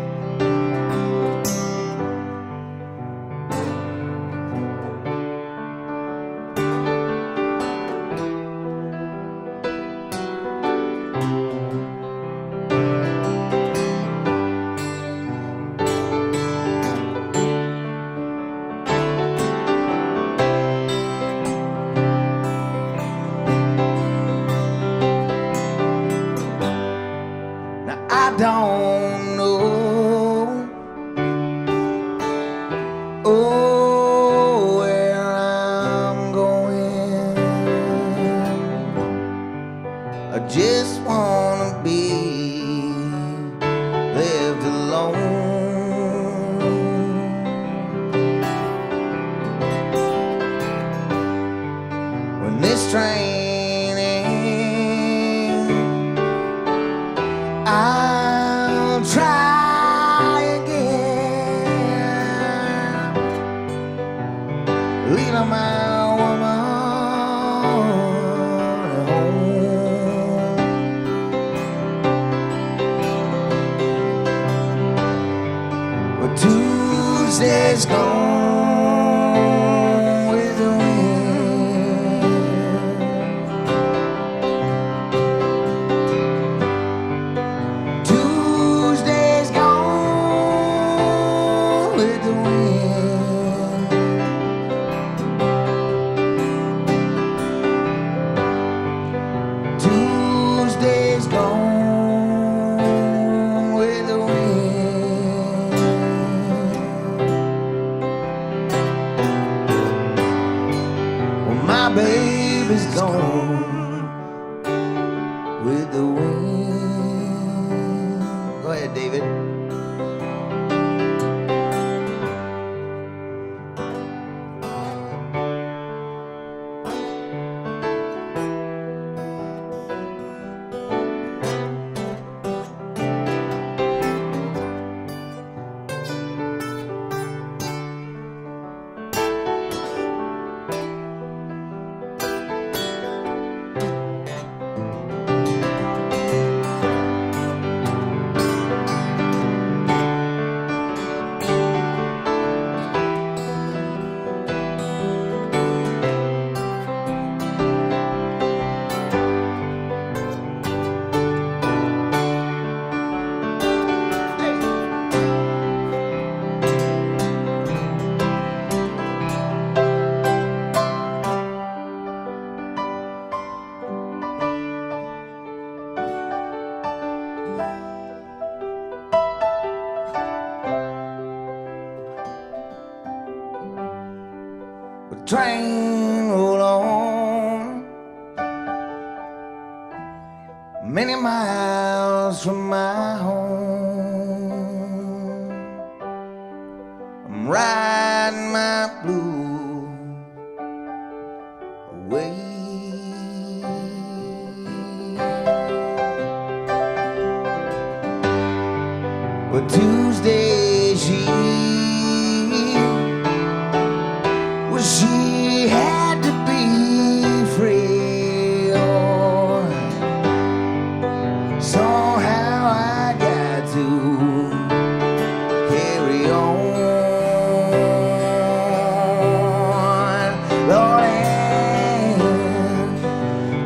Now I don't know, oh, where I'm going. I just wanna be left alone. When this train ends, I'll try again. Leaving my woman home. But Tuesday's gone with the wind. Tuesday's gone with the wind. Tuesday's gone with the wind. Well, my baby's gone with the wind. Go ahead, David. train roll on, many miles from my home. I'm riding my blues away. But Tuesday she had to be free. Oh, somehow I got to carry on. Lord, and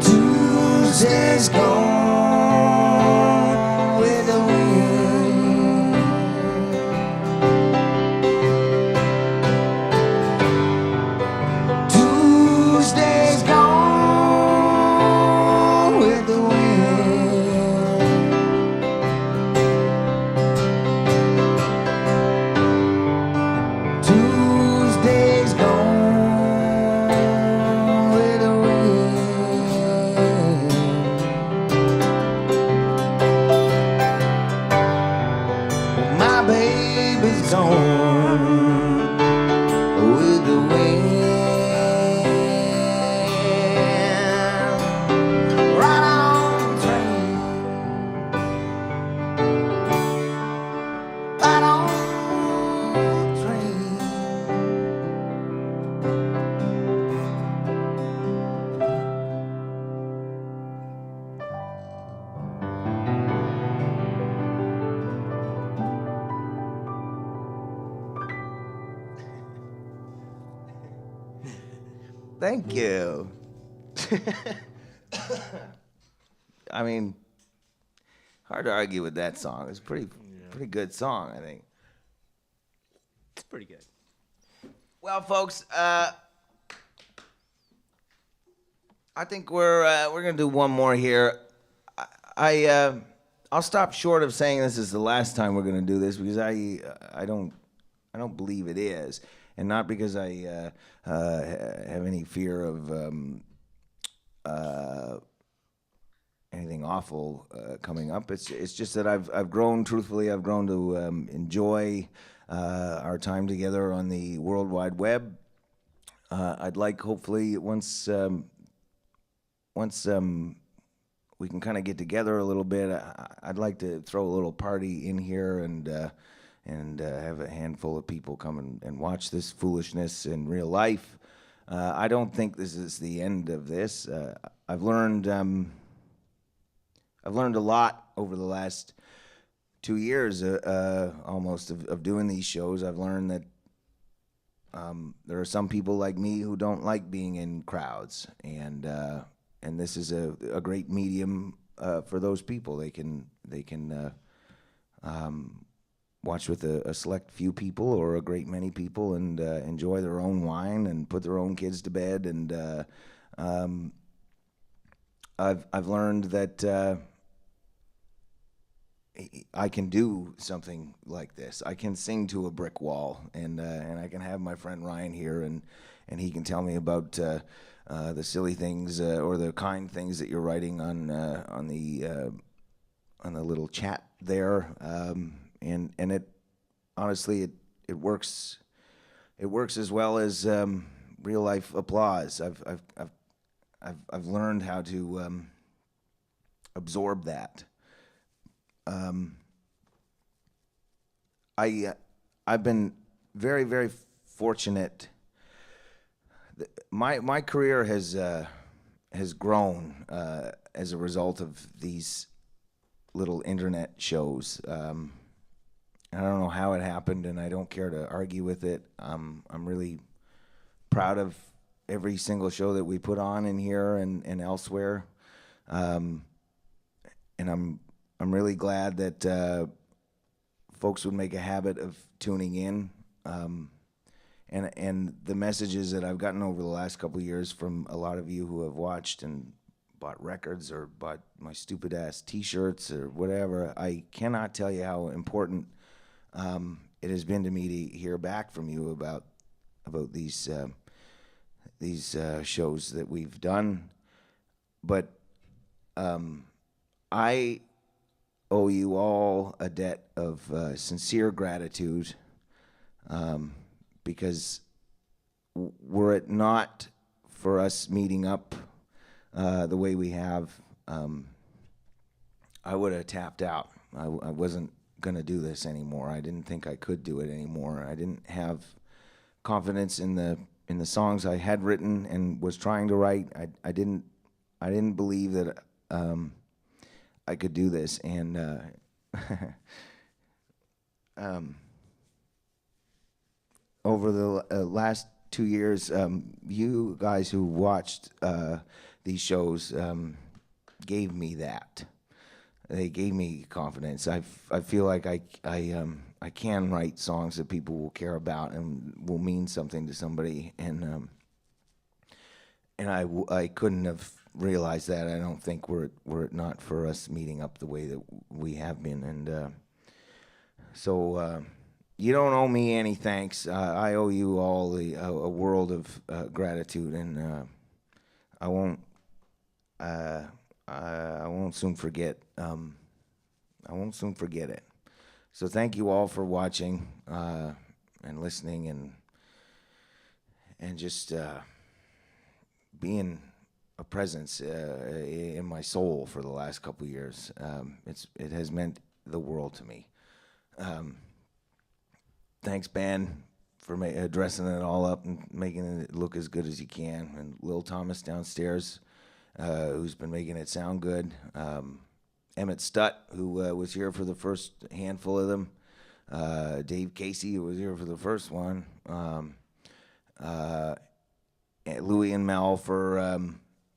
Tuesday's gone with the wind. Tuesday's gone with the wind. Tuesday's gone with the wind. My baby's gone with the wind. Right on train, right on train. Thank you. I mean, hard to argue with that song. It's a pretty good song, I think. It's pretty good. Well, folks, I think we're gonna do one more here. I'll stop short of saying this is the last time we're gonna do this because I don't believe it is, and not because I have any fear of anything awful coming up. It's just that I've grown. Truthfully, I've grown to enjoy our time together on the World Wide Web. I'd like, hopefully, once we can kind of get together a little bit, I'd like to throw a little party in here and have a handful of people come and watch this foolishness in real life. I don't think this is the end of this. I've learned a lot over the last 2 years, almost of doing these shows. I've learned that there are some people like me who don't like being in crowds, and this is a great medium for those people. They can watch with a select few people or a great many people and enjoy their own wine and put their own kids to bed. And I've learned that I can do something like this. I can sing to a brick wall, and I can have my friend Ryan here, and he can tell me about the silly things or the kind things that you're writing on the little chat there. And it honestly it works as well as real life applause. I've learned how to absorb that. I've been very, very fortunate. My career has grown as a result of these little internet shows. I don't know how it happened, and I don't care to argue with it. I'm really proud of every single show that we put on in here and elsewhere, and I'm really glad that folks would make a habit of tuning in. And the messages that I've gotten over the last couple of years from a lot of you who have watched and bought records or bought my stupid ass T-shirts or whatever, I cannot tell you how important it has been to me to hear back from you about these shows that we've done, but I owe you all a debt of sincere gratitude, because were it not for us meeting up the way we have, I would have tapped out. I wasn't going to do this anymore. I didn't think I could do it anymore. I didn't have confidence in the songs I had written and was trying to write. I didn't believe that I could do this, and over the last 2 years, you guys who watched these shows gave me that. They gave me confidence. I feel like I can write songs that people will care about and will mean something to somebody, and I couldn't have realized that, I don't think, were it not for us meeting up the way that we have been. And so you don't owe me any thanks. I owe you all a world of gratitude, and I won't soon forget. I won't soon forget it. So thank you all for watching and listening, and just being a presence in my soul for the last couple of years. It has meant the world to me. Thanks, band, for dressing it all up and making it look as good as you can. And Lil Thomas downstairs, who's been making it sound good. Emmett Stutt, who was here for the first handful of them. Dave Casey, who was here for the first one. Louie and Mel for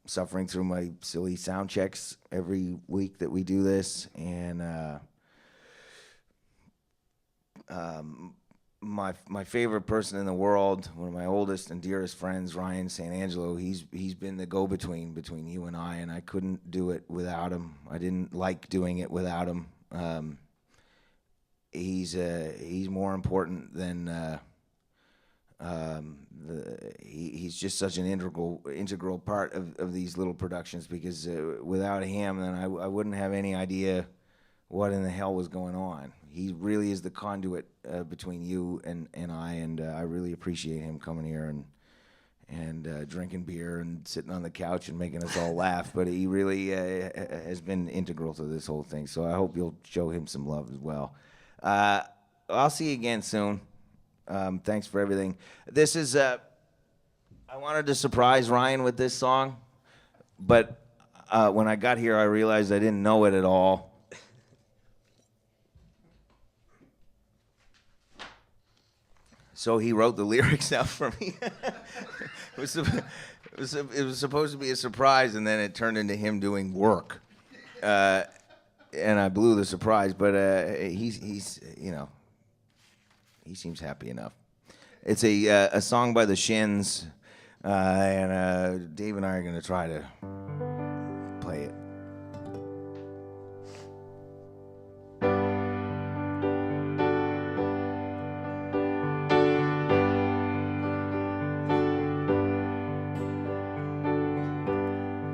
suffering through my silly sound checks every week that we do this. And my favorite person in the world, one of my oldest and dearest friends, Ryan St. Angelo, he's been the go-between between you and I couldn't do it without him. I didn't like doing it without him. He's more important than he's just such an integral part of these little productions, because without him, then I wouldn't have any idea what in the hell was going on. He really is the conduit between you and I, and I really appreciate him coming here and drinking beer and sitting on the couch and making us all laugh. But he really has been integral to this whole thing, so I hope you'll show him some love as well. I'll see you again soon. Thanks for everything. This is I wanted to surprise Ryan with this song, but when I got here, I realized I didn't know it at all. So he wrote the lyrics out for me. It was supposed to be a surprise, and then it turned into him doing work, and I blew the surprise. But he's you know, he seems happy enough. It's a song by the Shins, and Dave and I are going to try to play it.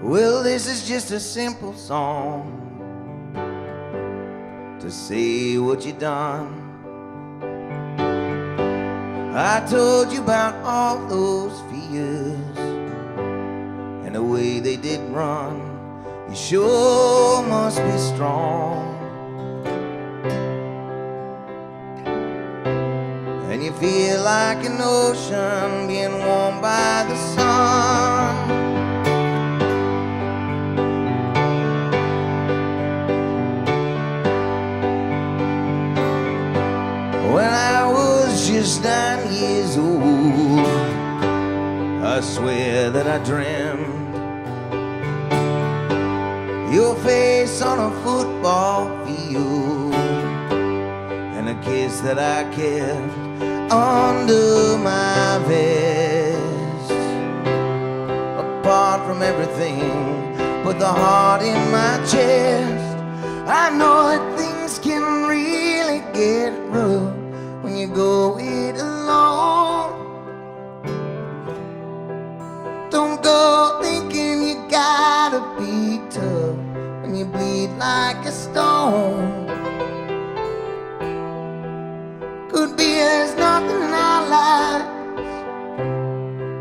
Well, this is just a simple song to say what you done. I told you about all those fears and the way they did run. You sure must be strong, and you feel like an ocean being warmed by the sun. When I was just 9 years old, I swear that I dreamed your face on a football field and a kiss that I kept under my vest. Apart from everything but the heart in my chest, I know that things can really get rough when you go it alone. like a stone. Could be there's nothing in our lives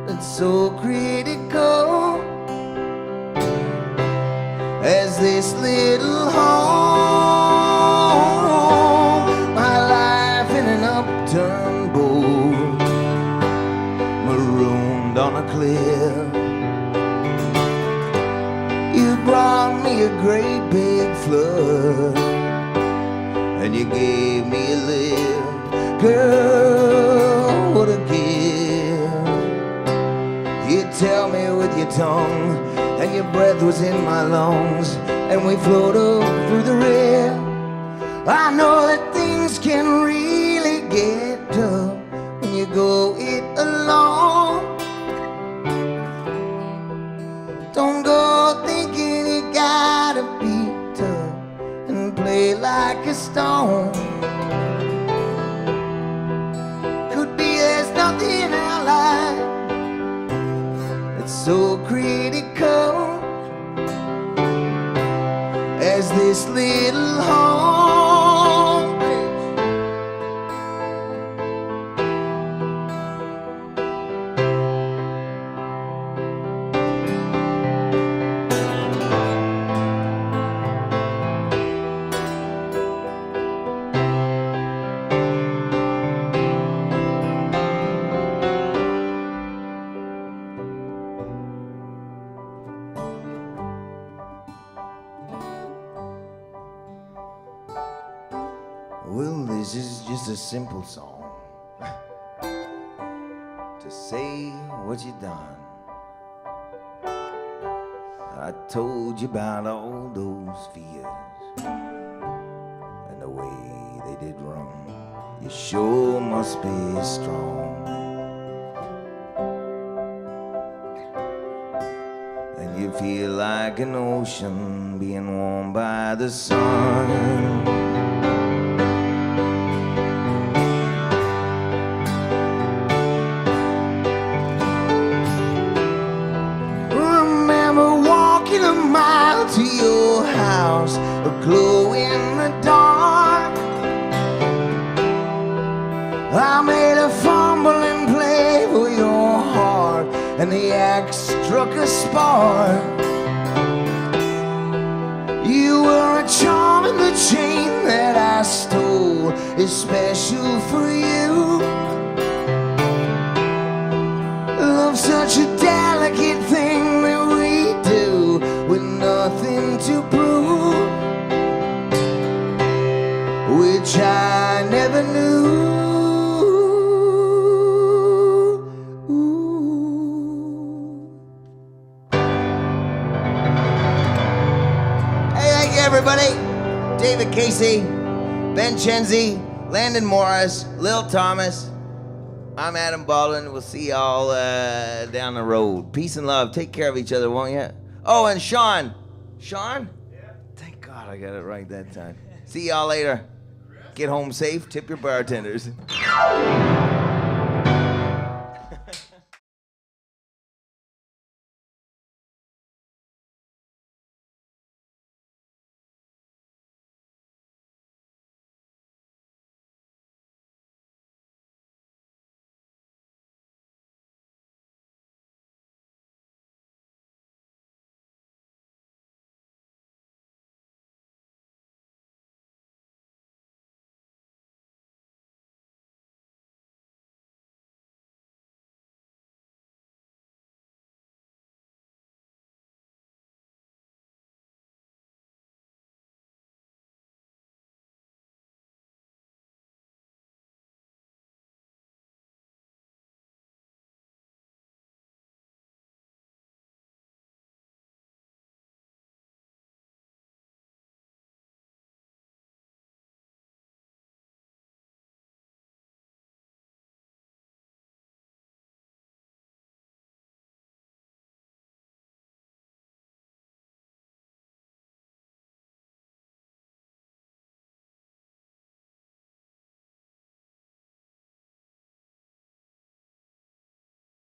that's so critical as this little home. My life in an upturned boat, marooned on a cliff. You brought me a great big flood, and you gave me a lift. Girl, what a gift. You tell me with your tongue, and your breath was in my lungs, and we floated through the river. I know that things can really get tough when you go it alone. Don't go thinking you gotta be tough and play like a stone. Could be there's nothing in our life that's so critical as this little home. Well, this is just a simple song to say what you done. I told you about all those fears and the way they did run. You sure must be strong. And you feel like an ocean being warmed by the sun. A mile to your house, a glow in the dark. I made a fumbling play for your heart, and the axe struck a spark. You were a charm, and the chain that I stole is special for you. Love's such a delicate thing that we do with nothing to prove, which I never knew. Hey, thank you, everybody. David Casey, Ben Chenzi, Landon Morris, Lil Thomas. I'm Adam Baldwin. We'll see y'all down the road. Peace and love. Take care of each other, won't you? Oh, and Sean. Sean? Yeah. Thank God I got it right that time. See y'all later. Get home safe. Tip your bartenders.